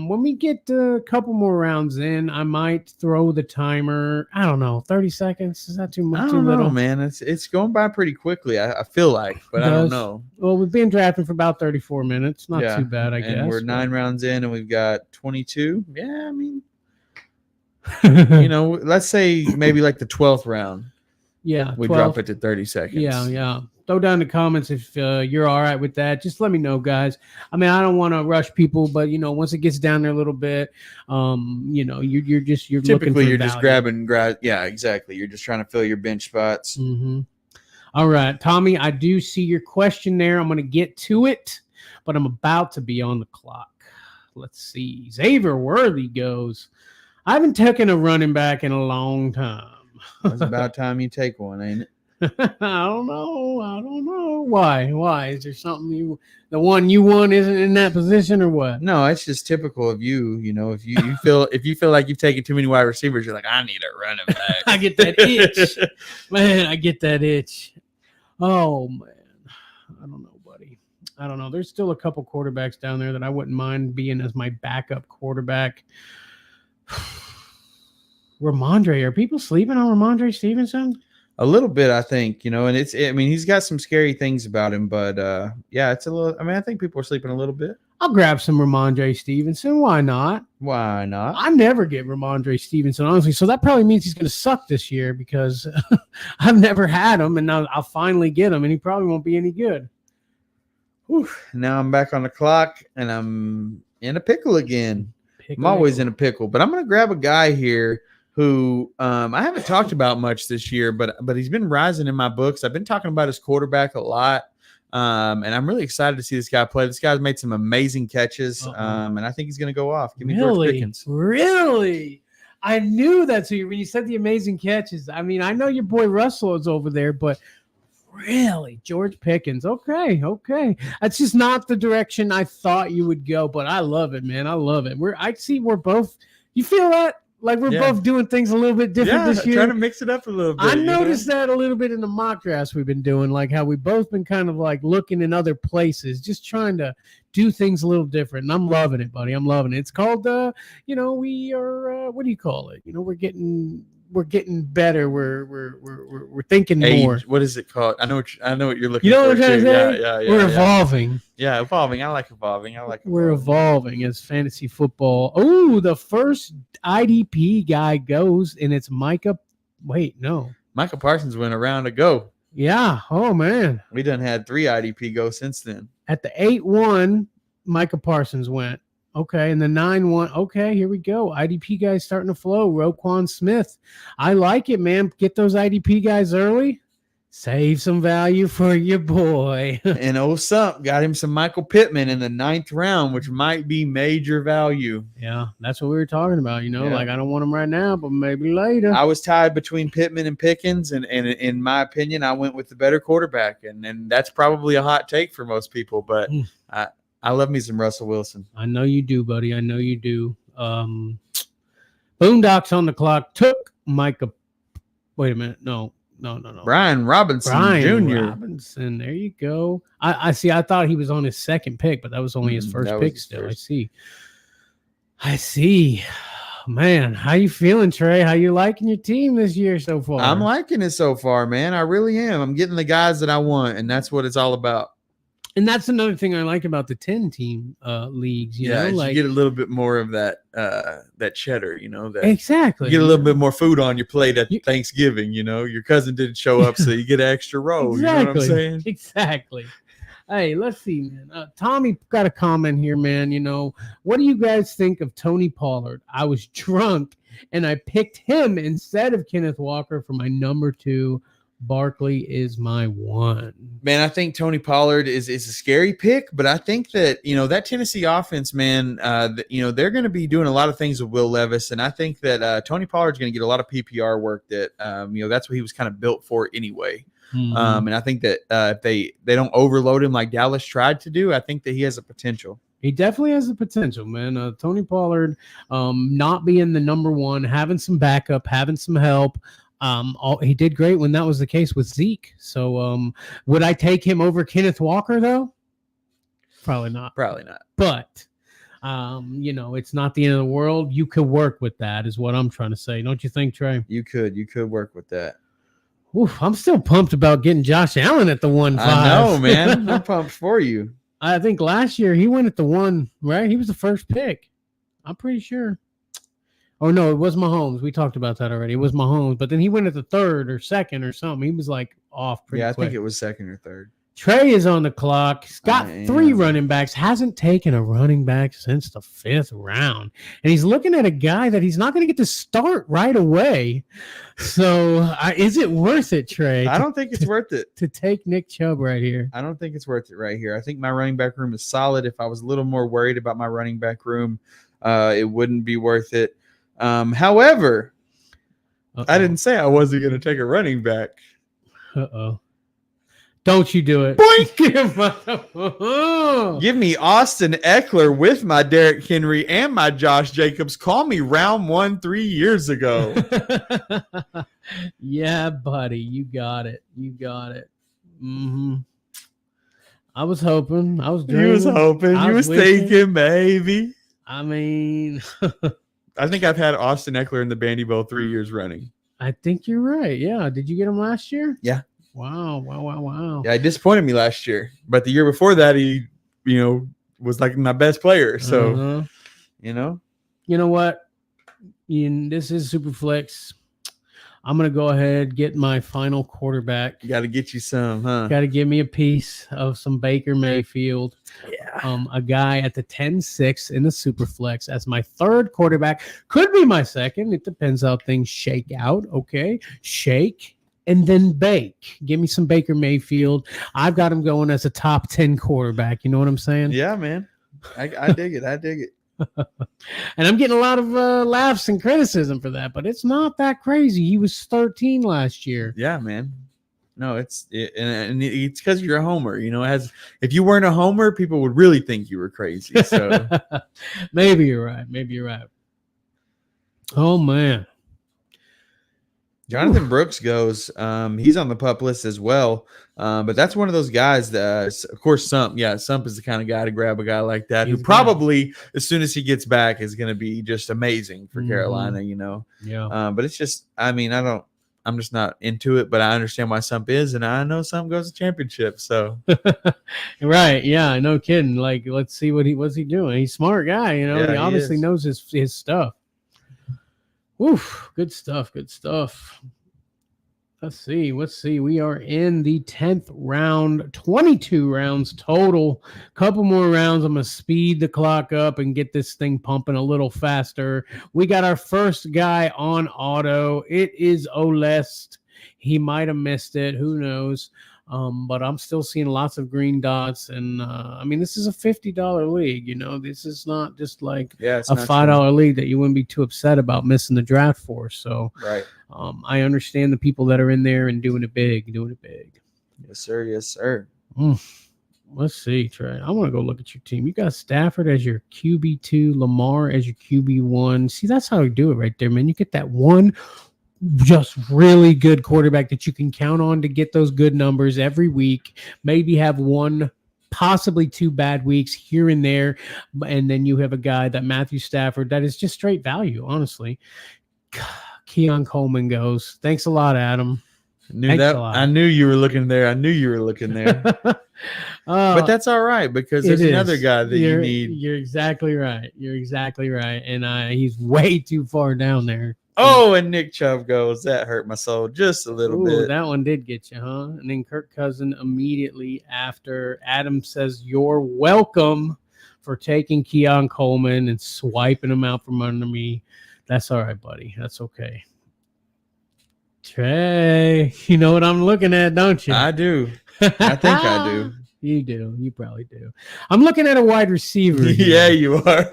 When we get a couple more rounds in, I might throw the timer. I don't know, 30 seconds. Is that too much? I Too don't know, little? man. It's going by pretty quickly. I feel like, but I don't know. Well, we've been drafting for about 34 minutes. Not too bad, I guess. And we're 9 rounds in, and we've got 22. Yeah, I mean, but let's say maybe like the 12th round. yeah, We 12. drop it to 30 seconds. Yeah. Throw down in the comments if you're all right with that. Just let me know, guys. I mean, I don't want to rush people, but once it gets down there a little bit, you're Typically you're looking just grabbing. Yeah, exactly. You're just trying to fill your bench spots. Mm-hmm. All right, Tommy, I do see your question there. I'm going to get to it, but I'm about to be on the clock. Let's see. Xavier Worthy goes, I haven't taken a running back in a long time. It's about time you take one, ain't it? I don't know. Why? Is there something the one you want isn't in that position or what? No, it's just typical of you. If you feel like you've taken too many wide receivers, you're like, I need a running back. I get that itch. Man, I get that itch. Oh man. I don't know, buddy. I don't know. There's still a couple quarterbacks down there that I wouldn't mind being as my backup quarterback. Ramondre, are people sleeping on Ramondre Stevenson? A little bit, I think, and he's got some scary things about him, but yeah, it's a little. I mean, I think people are sleeping a little bit. I'll grab some Ramondre Stevenson. Why not? Why not? I never get Ramondre Stevenson, honestly. So that probably means he's going to suck this year because I've never had him, and now I'll finally get him, and he probably won't be any good. Whew. Now I'm back on the clock, and I'm in a pickle again. I'm always in a pickle, but I'm going to grab a guy here who I haven't talked about much this year, but he's been rising in my books. I've been talking about his quarterback a lot, and I'm really excited to see this guy play. This guy's made some amazing catches, and I think he's going to go off. Give me George Pickens. Really? I knew that's when you said the amazing catches. I mean, I know your boy Russell is over there, but really, George Pickens. Okay. That's just not the direction I thought you would go, but I love it, man. I love it. We're both. You feel that? Like we're both doing things a little bit different this year. Trying to mix it up a little bit. I noticed that a little bit in the mock drafts we've been doing, like how we've both been kind of like looking in other places, just trying to do things a little different. And I'm loving it, buddy. I'm loving it. It's called, we are, what do you call it? We're getting better. We're thinking more. What is it called? I know what you're looking for. You know what I'm trying to say? Yeah. We're evolving. Yeah, evolving. I like evolving. We're evolving as fantasy football. Oh, the first IDP guy goes, and it's Micah. Wait, no. Micah Parsons went a round ago. Yeah. Oh, man. We done had 3 IDP go since then. At the 8-1, Micah Parsons went. Okay, and the 9-1. Okay, here we go. IDP guys starting to flow. Roquan Smith. I like it, man. Get those IDP guys early. Save some value for your boy. And Sump got him some Michael Pittman in the 9th round, which might be major value. Yeah, that's what we were talking about. Like I don't want him right now, but maybe later. I was tied between Pittman and Pickens, and in my opinion, I went with the better quarterback. And that's probably a hot take for most people, but I love me some Russell Wilson. I know you do, buddy. I know you do. Boondocks on the clock took Micah. Wait a minute. No. Brian Robinson Jr. Robinson. There you go. I see. I thought he was on his second pick, but that was only his first pick still. First. I see. Man, how you feeling, Trey? How you liking your team this year so far? I'm liking it so far, man. I really am. I'm getting the guys that I want, and that's what it's all about. And that's another thing I like about the 10-team leagues. You know, like you get a little bit more of that cheddar. That exactly. You get a little bit more food on your plate at Thanksgiving. Your cousin didn't show up, so you get an extra roll. Exactly. You know what I'm saying? Exactly. Hey, let's see, man. Tommy got a comment here, man. What do you guys think of Tony Pollard? I was drunk, and I picked him instead of Kenneth Walker for my number 2. Barkley is my 1. Man, I think Tony Pollard is a scary pick, but I think that, that Tennessee offense, man, they're going to be doing a lot of things with Will Levis, and I think that Tony Pollard's going to get a lot of PPR work that, that's what he was kind of built for anyway. And I think that if they don't overload him like Dallas tried to do, I think that he has a potential. He definitely has the potential, man. Tony Pollard not being the number 1, having some backup, having some help. He did great when that was the case with Zeke. So would I take him over Kenneth Walker, though? Probably not. Probably not. But, it's not the end of the world. You could work with that is what I'm trying to say. Don't you think, Trey? You could work with that. Oof, I'm still pumped about getting Josh Allen at the 1-5. I know, man. I'm pumped for you. I think last year he went at the 1, right? He was the first pick. I'm pretty sure. Oh, no, it was Mahomes. We talked about that already. It was Mahomes. But then he went at the 3rd or 2nd or something. He was like off pretty quick. I think it was 2nd or 3rd. Trey is on the clock. He's got 3 running backs. Hasn't taken a running back since the 5th round. And he's looking at a guy that he's not going to get to start right away. So is it worth it, Trey? I don't think it's worth it. To take Nick Chubb right here. I don't think it's worth it right here. I think my running back room is solid. If I was a little more worried about my running back room, it wouldn't be worth it. However, I didn't say I wasn't going to take a running back. Uh-oh. Don't you do it. Give me Austin Eckler with my Derrick Henry and my Josh Jacobs. Call me round 1 3 years ago. Yeah, buddy. You got it. Mm-hmm. I was hoping. I was dreaming. You was hoping. You was thinking, maybe. I mean. I think I've had Austin Eckler in the Bandy Bowl 3 years running. I think you're right. Yeah. Did you get him last year? Yeah. Wow. Yeah, he disappointed me last year. But the year before that, he, was like my best player. So, You know what? This is Superflex. I'm going to go ahead get my final quarterback. You got to get you some, huh? Got to give me a piece of some Baker Mayfield. Yeah. A guy at the 10-6 in the Superflex as my 3rd quarterback. Could be my 2nd. It depends how things shake out. Okay. Shake and then bake. Give me some Baker Mayfield. I've got him going as a top 10 quarterback. You know what I'm saying? Yeah, man. I dig it. And I'm getting a lot of laughs and criticism for that, but it's not that crazy. He was 13 last year. Yeah, man. No, it's because you're a homer. If you weren't a homer, people would really think you were crazy. So Maybe you're right. Oh, man. Jonathan Brooks goes. He's on the pup list as well. But that's one of those guys that, of course, Sump is the kind of guy to grab a guy like that who probably, as soon as he gets back, is going to be just amazing for Carolina, Yeah. But it's just, I'm just not into it, but I understand why Sump is, and I know Sump goes to championship. So, right. Yeah. No kidding. Like, let's see what's he doing. He's a smart guy, Yeah, he obviously knows his stuff. Oof, good stuff. Let's see. We are in the 10th round, 22 rounds total. Couple more rounds. I'm going to speed the clock up and get this thing pumping a little faster. We got our first guy on auto. It is Olest. He might have missed it. Who knows? But I'm still seeing lots of green dots. And, this is a $50 league. This is not just like a $5 league that you wouldn't be too upset about missing the draft for. So right. I understand the people that are in there and doing it big. Yes, sir. Let's see, Trey. I want to go look at your team. You got Stafford as your QB2, Lamar as your QB1. See, that's how you do it right there, man. You get that one just really good quarterback that you can count on to get those good numbers every week. Maybe have one, possibly 2 bad weeks here and there. And then you have a guy that Matthew Stafford that is just straight value, honestly. Keon Coleman goes. Thanks a lot, Adam. I knew you were looking there. But that's all right because there's another guy that you need. You're exactly right. And he's way too far down there. Oh, and Nick Chubb goes. That hurt my soul just a little bit. That one did get you, huh? And then Kirk Cousin immediately after. Adam says, "You're welcome for taking Keon Coleman and swiping him out from under me." That's all right, buddy. That's okay. Trey, you know what I'm looking at, don't you? I do. I think I do. You do. You probably do. I'm looking at a wide receiver. Yeah, you are.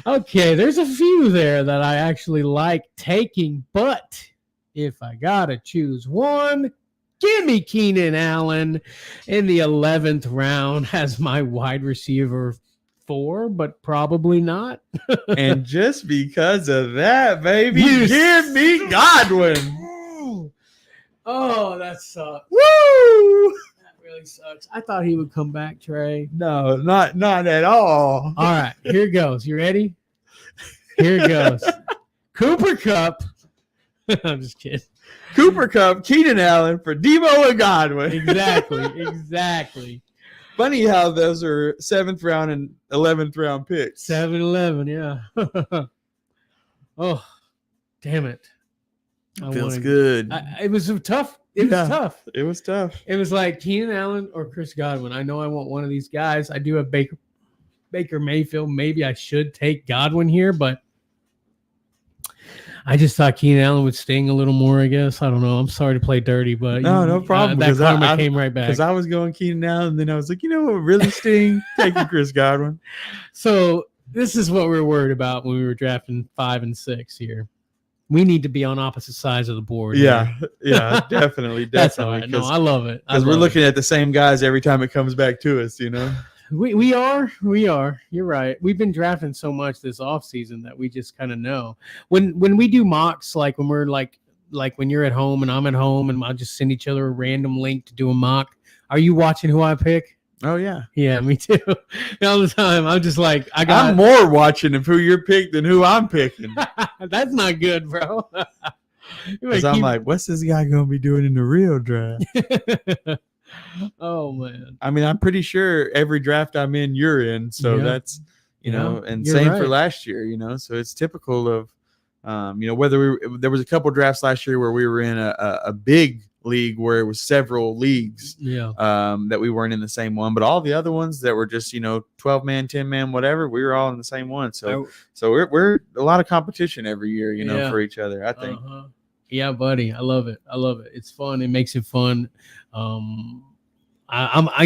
Okay, there's a few there that I actually like taking, but if I gotta choose one, give me Keenan Allen in the 11th round as my wide receiver 4, but probably not. And just because of that, baby, give me Godwin. Oh, that sucks. Woo! That really sucks. I thought he would come back, Trey. No, not at all. All right, here it goes. You ready? Here it goes. Cooper Cup. I'm just kidding. Cooper Cup, Keenan Allen for Debo and Godwin. Exactly. Funny how those are 7th round and 11th round picks. 7-11, yeah. Oh, damn it. Feels good. It was tough. It was tough. It was tough. It was like Keenan Allen or Chris Godwin. I know I want one of these guys. I do have Baker Mayfield. Maybe I should take Godwin here, but I just thought Keenan Allen would sting a little more, I guess. I don't know. I'm sorry to play dirty, but no problem. That karma came right back. Because I was going Keenan Allen, and then I was like, you know what really sting? Taking Chris Godwin. So this is what we were worried about when we were drafting 5 and 6 here. We need to be on opposite sides of the board. Yeah, definitely. That's all right. No, I love it. Because we're looking at the same guys every time it comes back to us, you know? We are. You're right. We've been drafting so much this offseason that we just kind of know. When we do mocks, like when we're like when you're at home and I'm at home and I'll just send each other a random link to do a mock. Are you watching who I pick? Oh, yeah. Yeah, me too. All the time. I'm just like, I'm more watching of who you're picking than who I'm picking. That's not good, bro. Because I'm like, what's this guy going to be doing in the real draft? Oh, man. I mean, I'm pretty sure every draft I'm in, you're in. So that's, you know, and same for last year, you know. So it's typical of, you know, there was a couple drafts last year where we were in a big league where it was several leagues that we weren't in the same one, but all the other ones that were just, you know, 12-man, 10-man, whatever, we were all in the same one. So we're a lot of competition every year, you know, for each other, I think. Yeah, buddy. I love it. It's fun. It makes it fun. You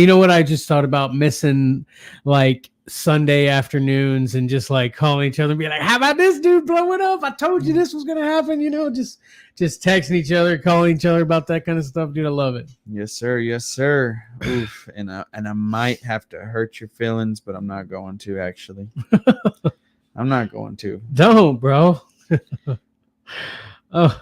know what I just thought about missing, like Sunday afternoons and just like calling each other and be like, how about this dude blowing up? I told you this was going to happen, you know, just texting each other, calling each other about that kind of stuff. Dude, I love it. Yes, sir. Yes, sir. Oof. And I might have to hurt your feelings, but I'm not going to, actually. I'm not going to. Don't, bro. Oh.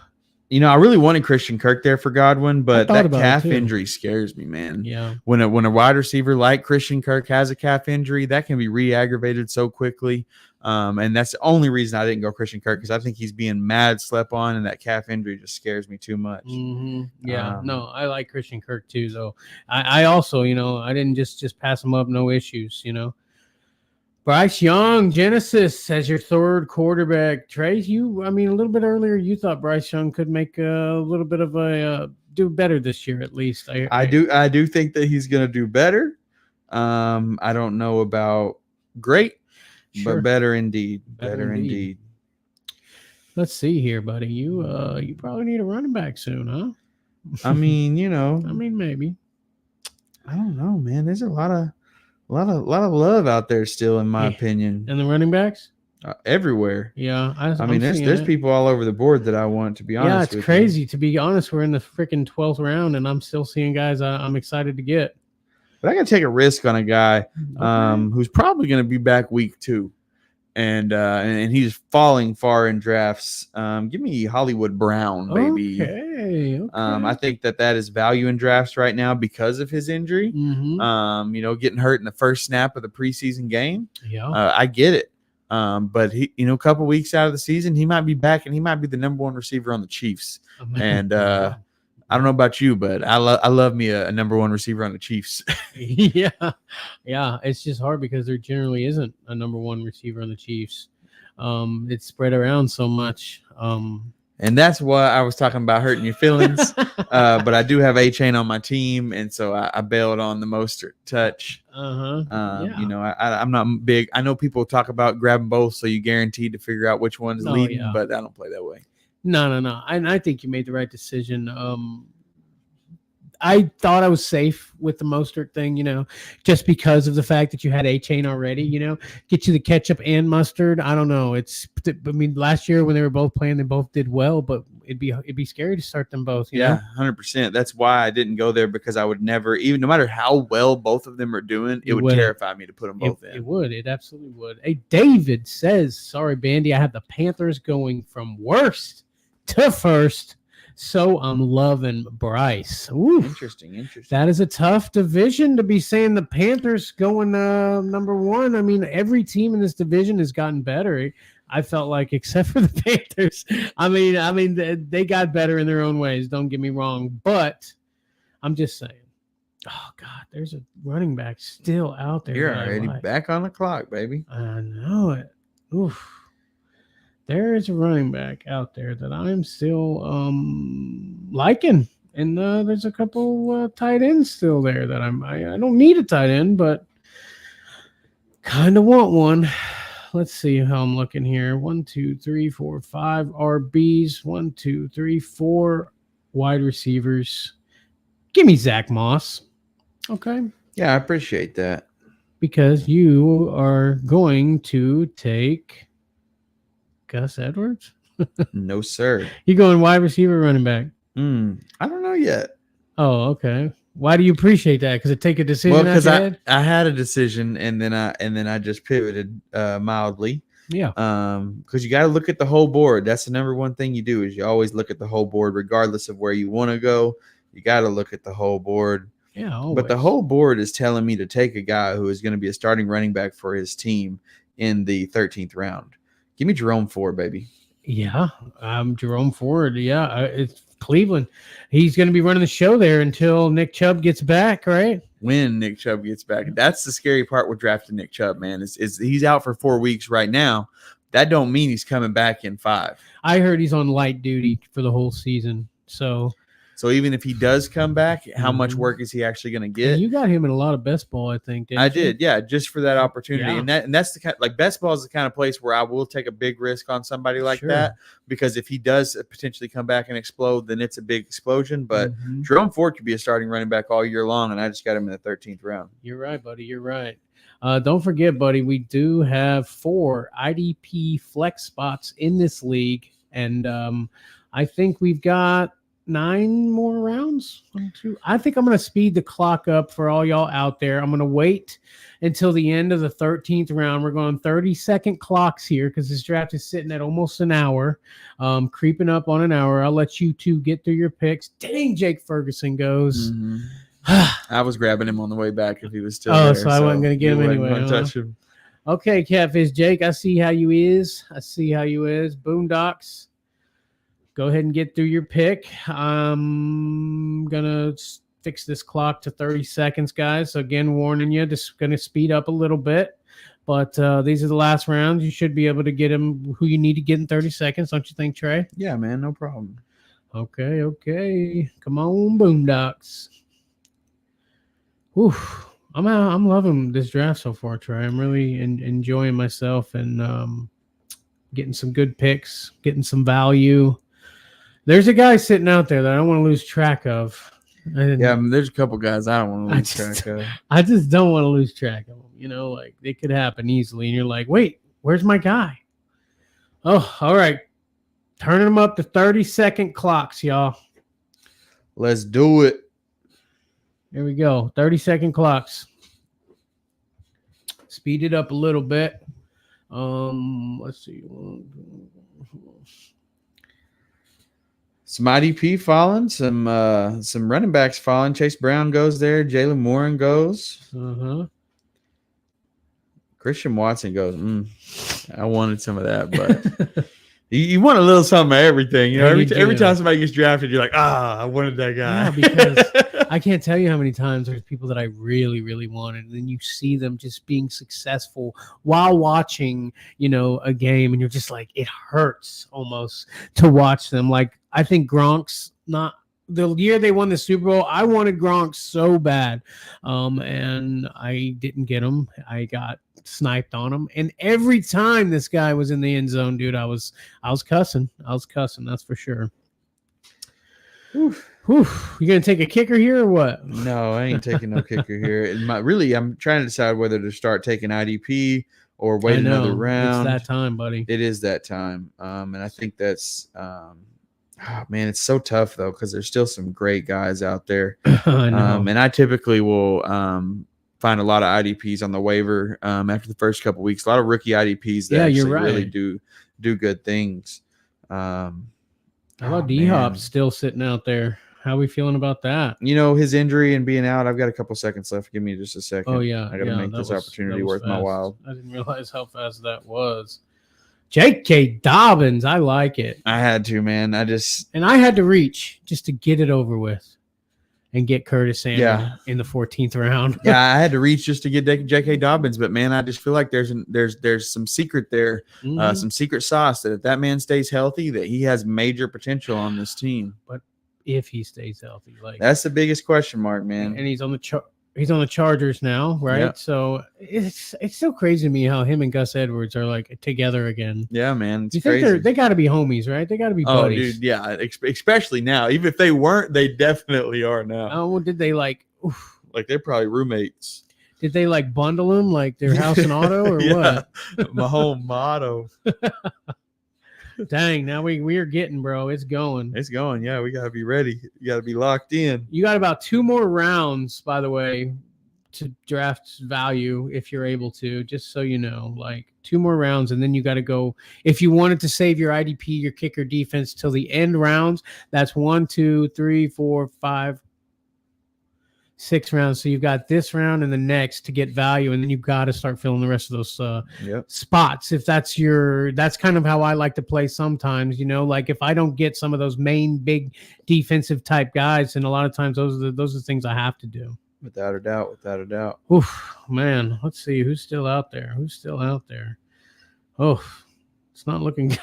You know, I really wanted Christian Kirk there for Godwin, but that calf injury scares me, man. Yeah. When a wide receiver like Christian Kirk has a calf injury, that can be re-aggravated so quickly. And that's the only reason I didn't go Christian Kirk, because I think he's being mad slept on, and that calf injury just scares me too much. Mm-hmm. Yeah. No, I like Christian Kirk too, though. I also, you know, I didn't just pass him up, no issues, you know. Bryce Young, Genesis, as your third quarterback. Trey, a little bit earlier, you thought Bryce Young could make a little bit of do better this year, at least. I do think that he's going to do better. I don't know about great, but better indeed. Better indeed. Let's see here, buddy. You probably need a running back soon, huh? I mean, you know. Maybe. I don't know, man. There's a lot of love out there still, in my opinion. And the running backs? Everywhere. Yeah. I mean, there's people all over the board that I want, to be honest. Yeah, it's crazy. To be honest, we're in the freaking 12th round, and I'm still seeing guys I'm excited to get. But I got to take a risk on a guy who's probably going to be back week 2. And he's falling far in drafts. Give me Hollywood Brown, baby. Okay. I think that is value in drafts right now because of his injury. Mm-hmm. You know, getting hurt in the first snap of the preseason game. Yeah, I get it. But he, you know, a couple weeks out of the season, he might be back, and he might be the number 1 receiver on the Chiefs. And I don't know about you, but I love me a number 1 receiver on the Chiefs. Yeah. It's just hard because there generally isn't a number 1 receiver on the Chiefs. It's spread around so much. And that's why I was talking about hurting your feelings. But I do have A-Chain on my team, and so I bailed on the Mostert touch. You know, I'm not big. I know people talk about grabbing both, so you guaranteed to figure out which one is leading, but I don't play that way. No. And I think you made the right decision. I thought I was safe with the Mostert thing, you know, just because of the fact that you had A-Chain already, you know, get you the ketchup and mustard. I don't know. Last year when they were both playing, they both did well, but it'd be scary to start them both. You know? 100%. That's why I didn't go there, because I would never, even no matter how well both of them are doing, it would terrify me to put them both in. It would. It absolutely would. Hey, David says, sorry, Bandy, I have the Panthers going from worst to first. So I'm loving Bryce. Ooh, Interesting. that is a tough division to be saying the Panthers going number one. I mean, every team in this division has gotten better. I felt like, except for the Panthers. They got better in their own ways. Don't get me wrong, but I'm just saying. Oh God, there's a running back still out there. You're that I already like. back on the clock, baby. I know it. Oof. There is a running back out there that I'm still liking. And there's a couple tight ends still there that I don't need a tight end, but kind of want one. Let's see how I'm looking here. 1, 2, 3, 4, 5 RBs. 1, 2, 3, 4 wide receivers. Give me Zach Moss. Okay. Yeah, I appreciate that. Because you are going to take Gus Edwards? No, sir. You going wide receiver, running back? I don't know yet. Oh, okay. Why do you appreciate that? Because it take a decision. Well, because I had a decision and then I just pivoted mildly. Yeah. Because you got to look at the whole board. That's the number one thing you do is you always look at the whole board, regardless of where you want to go. You got to look at the whole board. Yeah. Always. But the whole board is telling me to take a guy who is going to be a starting running back for his team in the 13th round. Give me Jerome Ford, baby. Yeah, Jerome Ford. Yeah, it's Cleveland. He's going to be running the show there until Nick Chubb gets back, right? When Nick Chubb gets back. That's the scary part with drafting Nick Chubb, man. Is he's out for 4 weeks right now. That don't mean he's coming back in 5. I heard he's on light duty for the whole season. So even if he does come back, how much work is he actually going to get? You got him in a lot of best ball, I think. I did, yeah, just for that opportunity. Yeah. And that's the kind, like, best ball is the kind of place where I will take a big risk on somebody like that, because if he does potentially come back and explode, then it's a big explosion. But Jerome Ford could be a starting running back all year long, and I just got him in the 13th round. You're right, buddy. You're right. Don't forget, buddy, we do have 4 IDP flex spots in this league, and I think we've got 9 more rounds. 1, 2. I think I'm going to speed the clock up for all y'all out there. I'm going to wait until the end of the 13th round. We're going 30-second clocks here because this draft is sitting at almost an hour, creeping up on an hour. I'll let you two get through your picks. Dang, Jake Ferguson goes. I was grabbing him on the way back if he was still there. So I wasn't going to get him anyway. Touch him. Okay, Catfish Jake, I see how you is. Boondocks. Go ahead and get through your pick. I'm going to fix this clock to 30 seconds, guys. So, again, warning you, just going to speed up a little bit. But these are the last rounds. You should be able to get them who you need to get in 30 seconds. Don't you think, Trey? Yeah, man, no problem. Okay. Come on, Boondocks. Whew. I'm loving this draft so far, Trey. I'm really enjoying myself and getting some good picks, getting some value. There's a guy sitting out there that I don't want to lose track of. There's a couple guys I don't want to lose track of. I just don't want to lose track of them. You know, like it could happen easily. And you're like, wait, where's my guy? Oh, all right. Turning them up to 30-second clocks, y'all. Let's do it. Here we go. 30-second clocks. Speed it up a little bit. Let's see. Some IDP falling, some running backs falling. Chase Brown goes there. Jalen Warren goes. Christian Watson goes. I wanted some of that, but you want a little something of everything. You know, every time somebody gets drafted, you're like, I wanted that guy. Yeah, because I can't tell you how many times there's people that I really, really wanted, and then you see them just being successful while watching, you know, a game, and you're just like, it hurts almost to watch them. Like, I think Gronk's not the year they won the Super Bowl. I wanted Gronk so bad, and I didn't get him. I got sniped on him, and every time this guy was in the end zone, dude, I was cussing. That's for sure. Whew. You gonna take a kicker here or what? No, I ain't taking no kicker here. I'm trying to decide whether to start taking IDP or wait another round. It's that time, buddy. It is that time, and I think that's. Man, it's so tough though because there's still some great guys out there. I know. And I typically will find a lot of IDPs on the waiver after the first couple weeks. A lot of rookie IDPs that actually really do good things. How about Oh, D-Hop man. still sitting out there? How are we feeling about that? You know, his injury and being out, I've got a couple seconds left. Give me just a second. Oh, yeah. I got to make this opportunity worth my fast. while. I didn't realize how fast that was. J.K. Dobbins, I like it. I had to, man. And I had to reach just to get it over with and get Curtis Samuel in the 14th round. Yeah, I had to reach just to get J.K. Dobbins, but man, I just feel like there's some secret there, some secret sauce that if that man stays healthy, that he has major potential on this team. But if he stays healthy, like that's the biggest question mark, man. And he's on the Chargers now, right? Yep. So it's still crazy to me how him and Gus Edwards are like together again. Yeah, man, it's you crazy. think they got to be homies, right? They got to be buddies. Oh, dude, yeah, especially now. Even if they weren't, they definitely are now. Oh, well, did they like they're probably roommates? Did they like bundle them like their house and auto or what? My home motto. Dang, now we are getting, bro. It's going. It's going. Yeah, we got to be ready. You got to be locked in. You got about 2 more rounds, by the way, to draft value if you're able to, just so you know, like 2 more rounds. And then you got to go, if you wanted to save your IDP, your kicker defense till the end rounds, that's 1, 2, 3, 4, 5, 6 rounds. So you've got this round and the next to get value, and then you've got to start filling the rest of those spots. If that's kind of how I like to play sometimes, you know, like if I don't get some of those main big defensive type guys, and a lot of times those are the things I have to do. Without a doubt. Oof, man. Let's see who's still out there. Oh, it's not looking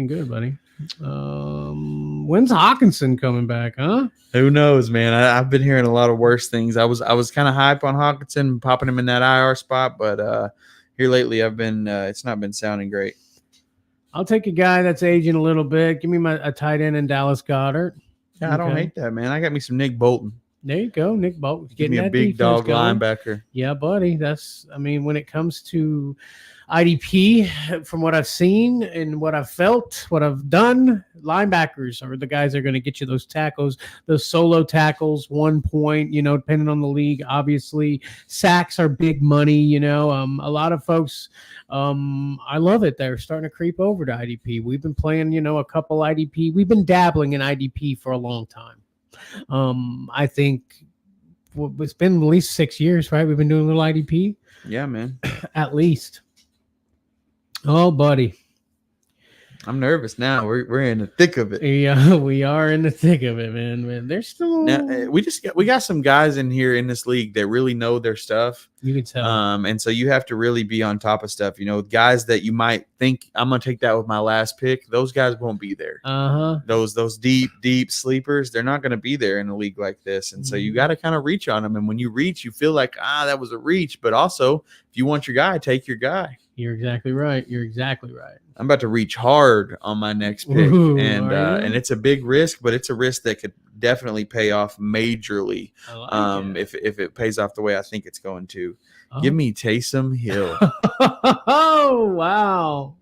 good, buddy. When's Hawkinson coming back, huh? Who knows, man? I've been hearing a lot of worse things. I was kind of hype on Hawkinson, popping him in that IR spot, but here lately I've been it's not been sounding great. I'll take a guy that's aging a little bit. Give me a tight end in Dallas Goedert. Yeah, okay. I don't hate that, man. I got me some Nick Bolton. There you go, Nick Bolton. Give me a big dog linebacker. Yeah, buddy. When it comes to IDP, from what I've seen and what I've felt, what I've done, linebackers are the guys that are going to get you those tackles, those solo tackles, 1 point, you know, depending on the league. Obviously, sacks are big money, you know. A lot of folks, I love it. They're starting to creep over to IDP. We've been playing, you know, a couple IDP. We've been dabbling in IDP for a long time. I think it's been at least 6 years, right? We've been doing a little IDP. Yeah, man. At least. Oh, buddy. I'm nervous now. We're in the thick of it. Yeah, we are in the thick of it, man. There's still we got some guys in here in this league that really know their stuff. You can tell. And so you have to really be on top of stuff. You know, guys that you might think I'm gonna take that with my last pick, those guys won't be there. Those deep sleepers, they're not gonna be there in a league like this. And so you got to kind of reach on them. And when you reach, you feel like that was a reach. But also, if you want your guy, take your guy. You're exactly right. I'm about to reach hard on my next pick. Ooh, and it's a big risk, but it's a risk that could definitely pay off majorly. If it pays off the way I think it's going to. Give me Taysom Hill. Oh, wow.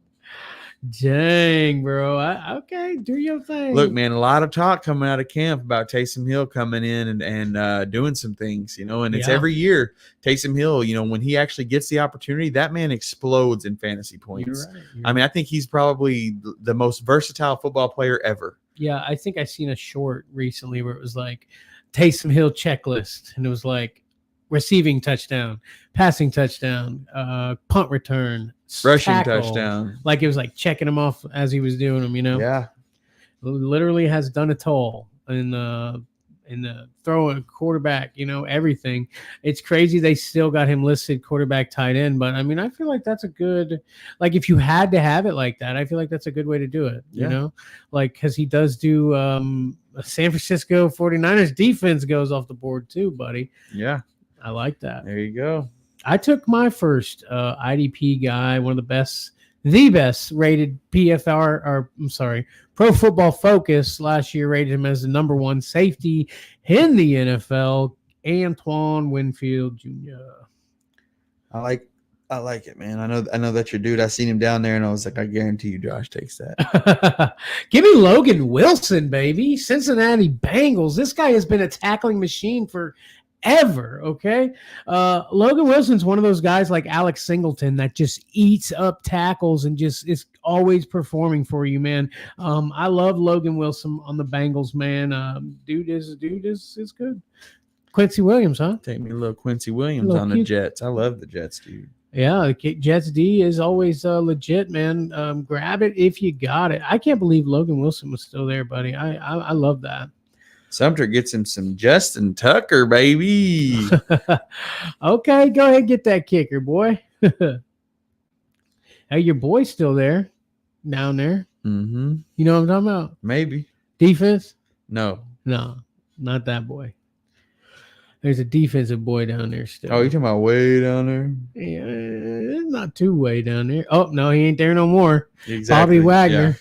Dang, bro. Okay, do your thing. Look, man, a lot of talk coming out of camp about Taysom Hill coming in and doing some things, you know, and it's every year. Taysom Hill, you know, when he actually gets the opportunity, that man explodes in fantasy points. You're right. I mean, I think he's probably the most versatile football player ever. Yeah, I think I seen a short recently where it was like Taysom Hill checklist, and it was like receiving touchdown, passing touchdown, punt return, rushing tackle. Touchdown. Like it was like checking him off as he was doing them, you know? Yeah. Literally has done it all in the throwing quarterback, you know, everything. It's crazy they still got him listed quarterback tight end, but I mean, I feel like that's a good, like if you had to have it like that, I feel like that's a good way to do it, you know? Like, because he does do San Francisco 49ers defense goes off the board too, buddy. Yeah. I like that. There you go. I took my first IDP guy, one of the best rated Pro Football Focus last year rated him as the number 1 safety in the NFL, Antoine Winfield Jr. I like it, man. I know that's your dude. I seen him down there, and I was like, I guarantee you, Josh takes that. Give me Logan Wilson, baby. Cincinnati Bengals. This guy has been a tackling machine for ever. Okay. Logan Wilson's one of those guys like Alex Singleton that just eats up tackles and just is always performing for you, man. I love Logan Wilson on the Bengals, man. Dude is good. Quincy Williams, huh? Take me a little Quincy Williams on the Jets. I love the Jets, dude. Yeah, Jets D is always legit, man. Grab it if you got it. I can't believe Logan Wilson was still there, buddy. I love that. Sumter gets him some Justin Tucker, baby. Okay, go ahead and get that kicker, boy. Hey, your boy's still there, down there. Mm-hmm. You know what I'm talking about? Maybe. Defense? No, not that boy. There's a defensive boy down there still. Oh, you talking about way down there? Yeah, not too way down there. Oh, no, he ain't there no more. Exactly. Bobby Wagner. Yeah.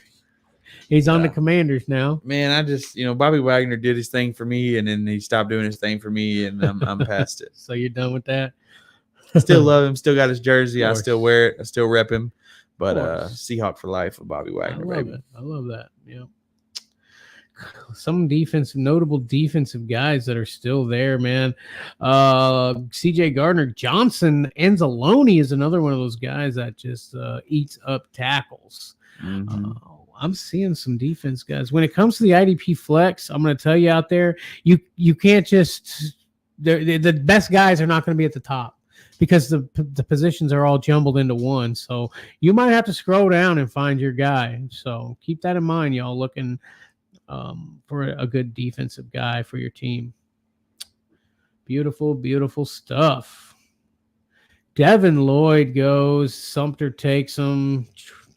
He's on the Commanders now. Man, I just, Bobby Wagner did his thing for me, and then he stopped doing his thing for me, and I'm past it. So you're done with that? Still love him. Still got his jersey. I still wear it. I still rep him. But Seahawk for life with Bobby Wagner, I love it. I love that. Yeah. Some notable defensive guys that are still there, man. CJ Gardner Johnson Anzalone is another one of those guys that just eats up tackles. Mm-hmm. I'm seeing some defense guys. When it comes to the IDP flex, I'm going to tell you out there, you can't just the best guys are not going to be at the top because the positions are all jumbled into one. So you might have to scroll down and find your guy. So keep that in mind, y'all, looking for a good defensive guy for your team. Beautiful, beautiful stuff. Devin Lloyd goes. Sumter takes him.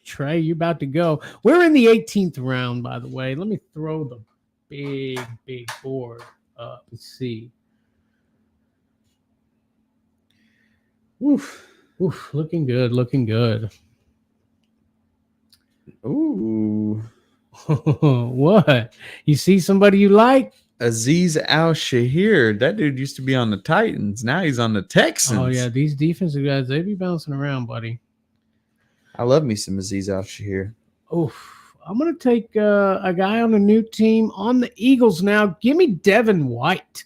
Trey, you're about to go. We're in the 18th round, by the way. Let me throw the big board up and see. Oof, looking good, looking good. Ooh. What? You see somebody you like? Azeez Al-Shahir. That dude used to be on the Titans. Now he's on the Texans. Oh, yeah. These defensive guys, they be bouncing around, buddy. I love me some Azeez Al-Shahir. Oof. I'm going to take a guy on a new team on the Eagles now. Give me Devin White.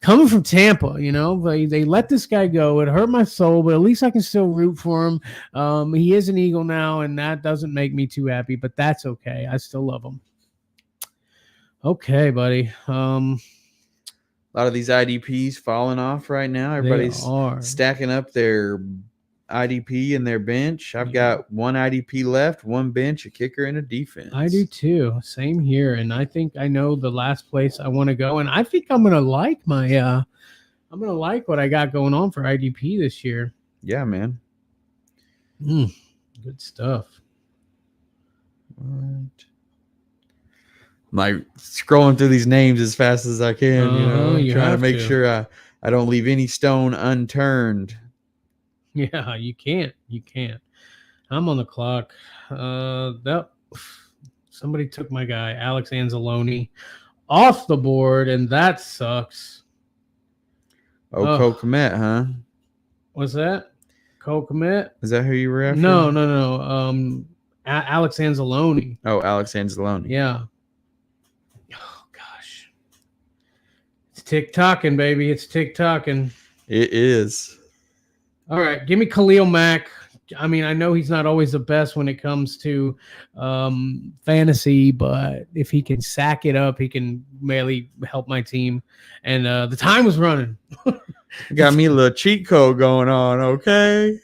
Coming from Tampa, they let this guy go. It hurt my soul, but at least I can still root for him. He is an Eagle now, and that doesn't make me too happy, but that's okay. I still love him. Okay, buddy. A lot of these IDPs falling off right now. Everybody's stacking up their IDP and their bench. I've got one IDP left, one bench, a kicker, and a defense. I do too. Same here. And I think I know the last place I want to go. And I think I'm gonna like what I got going on for IDP this year. Yeah, man. Good stuff. What? I'm like scrolling through these names as fast as I can, trying to make sure I don't leave any stone unturned. Yeah, you can't. I'm on the clock. Somebody took my guy, Alex Anzalone, off the board, and that sucks. Cole Kmet, huh? What's that? Cole Kmet? Is that who you were after? No. Alex Anzalone. Oh, Alex Anzalone. Yeah. Oh, gosh. It's tick-tocking, baby. It's tick-tocking. It is. All right, give me Khalil Mack. I mean, I know he's not always the best when it comes to fantasy, but if he can sack it up, he can really help my team. And the time was running. Got me a little cheat code going on, okay?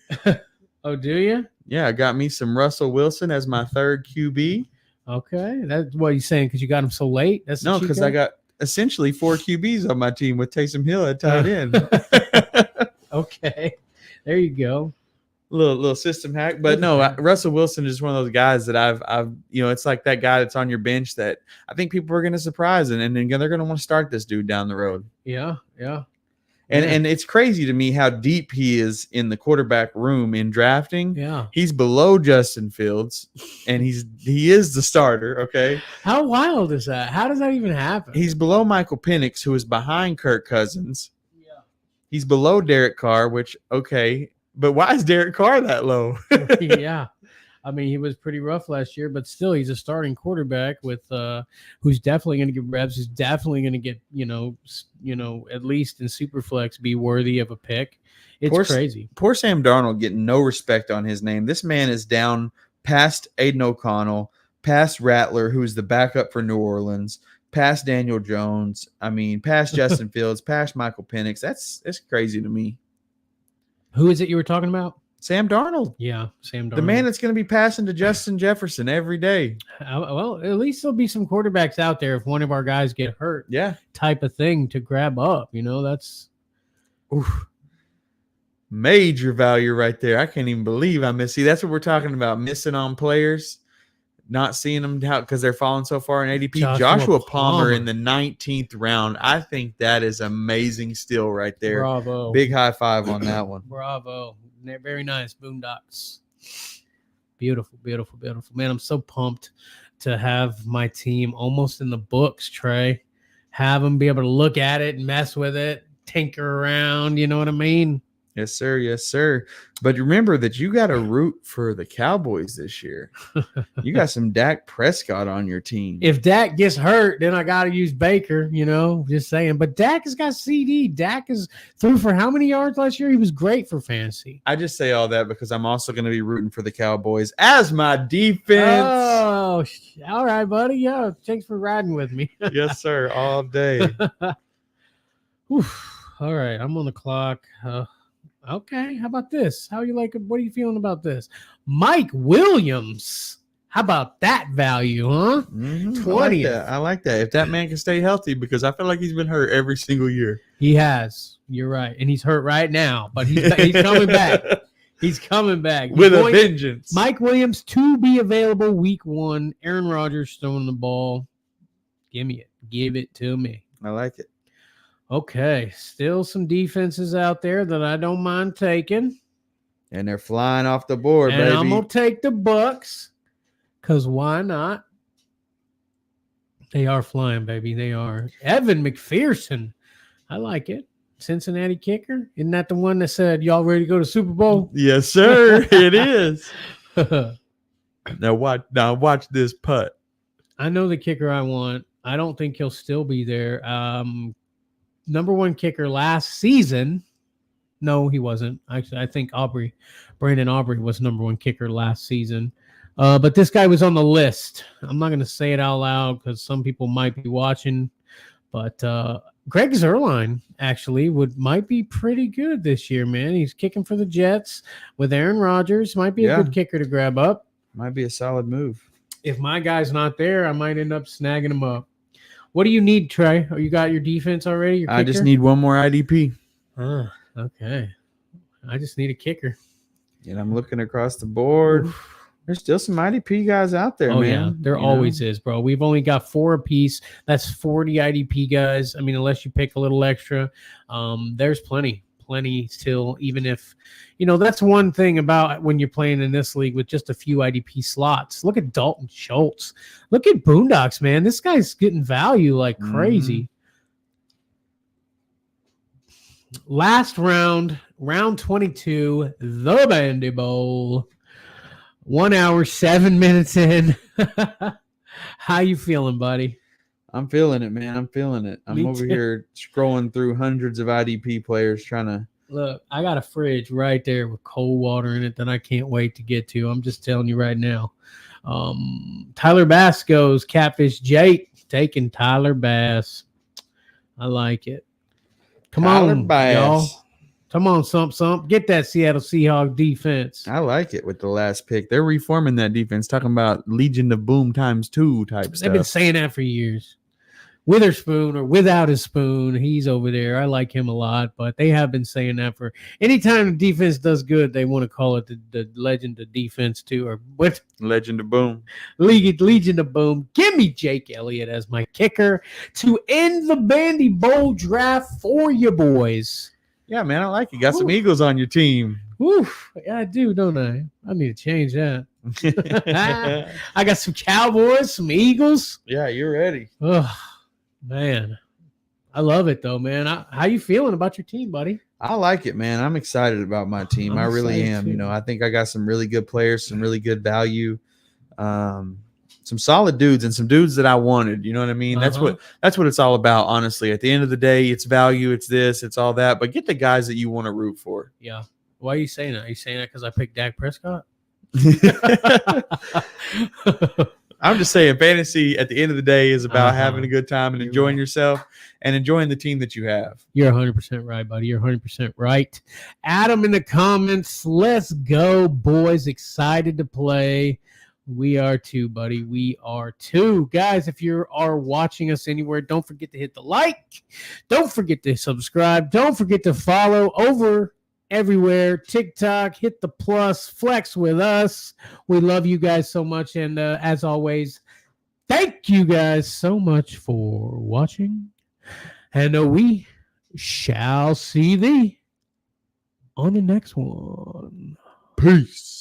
Oh, do you? Yeah, I got me some Russell Wilson as my third QB. Okay, that's what you're saying because you got him so late? No, because I got essentially 4 QBs on my team with Taysom Hill at tight end. Okay. There you go. Little system hack, but no, Russell Wilson is one of those guys that I've it's like that guy that's on your bench that I think people are going to surprise and then they're going to want to start this dude down the road. Yeah. And it's crazy to me how deep he is in the quarterback room in drafting. Yeah. He's below Justin Fields and he is the starter, okay? How wild is that? How does that even happen? He's below Michael Penix, who is behind Kirk Cousins. He's below Derek Carr, which, okay, but why is Derek Carr that low? Yeah. I mean, he was pretty rough last year, but still, he's a starting quarterback with who's definitely going to get reps. Who's definitely going to get at least in Superflex be worthy of a pick. It's crazy. Poor Sam Darnold getting no respect on his name. This man is down past Aiden O'Connell, past Rattler, who's the backup for New Orleans, past Daniel Jones. I mean, past Justin Fields, past Michael Penix. That's crazy to me. Who is it you were talking about? Sam Darnold. Yeah, Sam Darnold. The man that's going to be passing to Justin Jefferson every day. Well, at least there'll be some quarterbacks out there if one of our guys get hurt. Yeah. Type of thing to grab up. That's major value right there. I can't even believe I missed. See, that's what we're talking about. Missing on players, not seeing them because they're falling so far in ADP. Joshua Palmer in the 19th round. I think that is amazing still right there. Bravo. Big high five on that one. Bravo. Very nice. Boondocks. Beautiful, beautiful, beautiful. Man, I'm so pumped to have my team almost in the books, Trey. Have them be able to look at it and mess with it, tinker around. You know what I mean? Yes, sir. Yes, sir. But remember that you got to root for the Cowboys this year. You got some Dak Prescott on your team. If Dak gets hurt, then I got to use Baker, just saying. But Dak has got CD. Dak is through for how many yards last year? He was great for fantasy. I just say all that because I'm also going to be rooting for the Cowboys as my defense. Oh, all right, buddy. Yeah, thanks for riding with me. Yes, sir. All day. Oof. All right, I'm on the clock. Okay, how about this? What are you feeling about this? Mike Williams. How about that value, huh? 20. I like that. If that man can stay healthy, because I feel like he's been hurt every single year. He has. You're right. And he's hurt right now, but he's coming back. He's coming back. With a vengeance. Mike Williams to be available week 1. Aaron Rodgers throwing the ball. Give me it. Give it to me. I like it. Okay, still some defenses out there that I don't mind taking. And they're flying off the board, and baby. I'm going to take the Bucks because why not? They are flying, baby. They are. Evan McPherson. I like it. Cincinnati kicker. Isn't that the one that said, y'all ready to go to Super Bowl? Yes, sir. It is. Now watch this putt. I know the kicker I want. I don't think he'll still be there. Number 1 kicker last season. No, he wasn't. Actually, I think Brandon Aubrey was number 1 kicker last season. But this guy was on the list. I'm not going to say it out loud because some people might be watching. But Greg Zuerlein actually might be pretty good this year, man. He's kicking for the Jets with Aaron Rodgers. Might be a good kicker to grab up. Might be a solid move. If my guy's not there, I might end up snagging him up. What do you need, Trey? You got your defense already? I just need one more IDP. Okay. I just need a kicker. And I'm looking across the board. Oof. There's still some IDP guys out there, man. Yeah, there always is, bro. We've only got 4 apiece. That's 40 IDP guys. I mean, unless you pick a little extra, there's plenty still, even if, that's one thing about when you're playing in this league with just a few IDP slots. Look at Dalton Schultz. Look at Boondocks, man. This guy's getting value like crazy. Last round 22, the Bandy Bowl. 1 hour, 7 minutes in. How you feeling, buddy? I'm feeling it, man. I'm feeling it. I'm over here scrolling through hundreds of IDP players trying to. Look, I got a fridge right there with cold water in it that I can't wait to get to. I'm just telling you right now. Tyler Bass goes Catfish Jake, taking Tyler Bass. I like it. Come on, Bass. Y'all. Come on, Sump. Get that Seattle Seahawks defense. I like it with the last pick. They're reforming that defense, talking about Legion of Boom ×2 type stuff. They've been saying that for years. Witherspoon or without a spoon, he's over there. I like him a lot, but they have been saying that for anytime the defense does good, they want to call it the Legend of Defense too, or what? Legend of Boom. Legion of Boom. Give me Jake Elliott as my kicker to end the Bandy Bowl draft for you boys. Yeah, man, I like it. Got some Eagles on your team. Oof, yeah, I do, don't I? I need to change that. I got some Cowboys, some Eagles. Yeah, you're ready. Oh, man. I love it though, man. How you feeling about your team, buddy? I like it, man. I'm excited about my team. I I'm really excited am. too. You know, I think I got some really good players, some really good value, some solid dudes, and some dudes that I wanted. You know what I mean? That's what it's all about. Honestly, at the end of the day, it's value, it's this, it's all that. But get the guys that you want to root for. Yeah. Why are you saying that? Are you saying that because I picked Dak Prescott? I'm just saying, fantasy at the end of the day is about Uh-huh. having a good time and You're enjoying right. yourself and enjoying the team that you have. You're 100% right, buddy. You're 100% right. Adam in the comments. Let's go, boys. Excited to play. We are too, buddy. We are too. Guys, if you are watching us anywhere, don't forget to hit the like. Don't forget to subscribe. Don't forget to follow over everywhere. TikTok, hit the plus, flex with us. We love you guys so much. And as always, thank you guys so much for watching. And we shall see thee on the next one. Peace.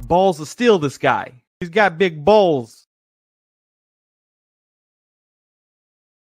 Balls to steal this guy. He's got big balls.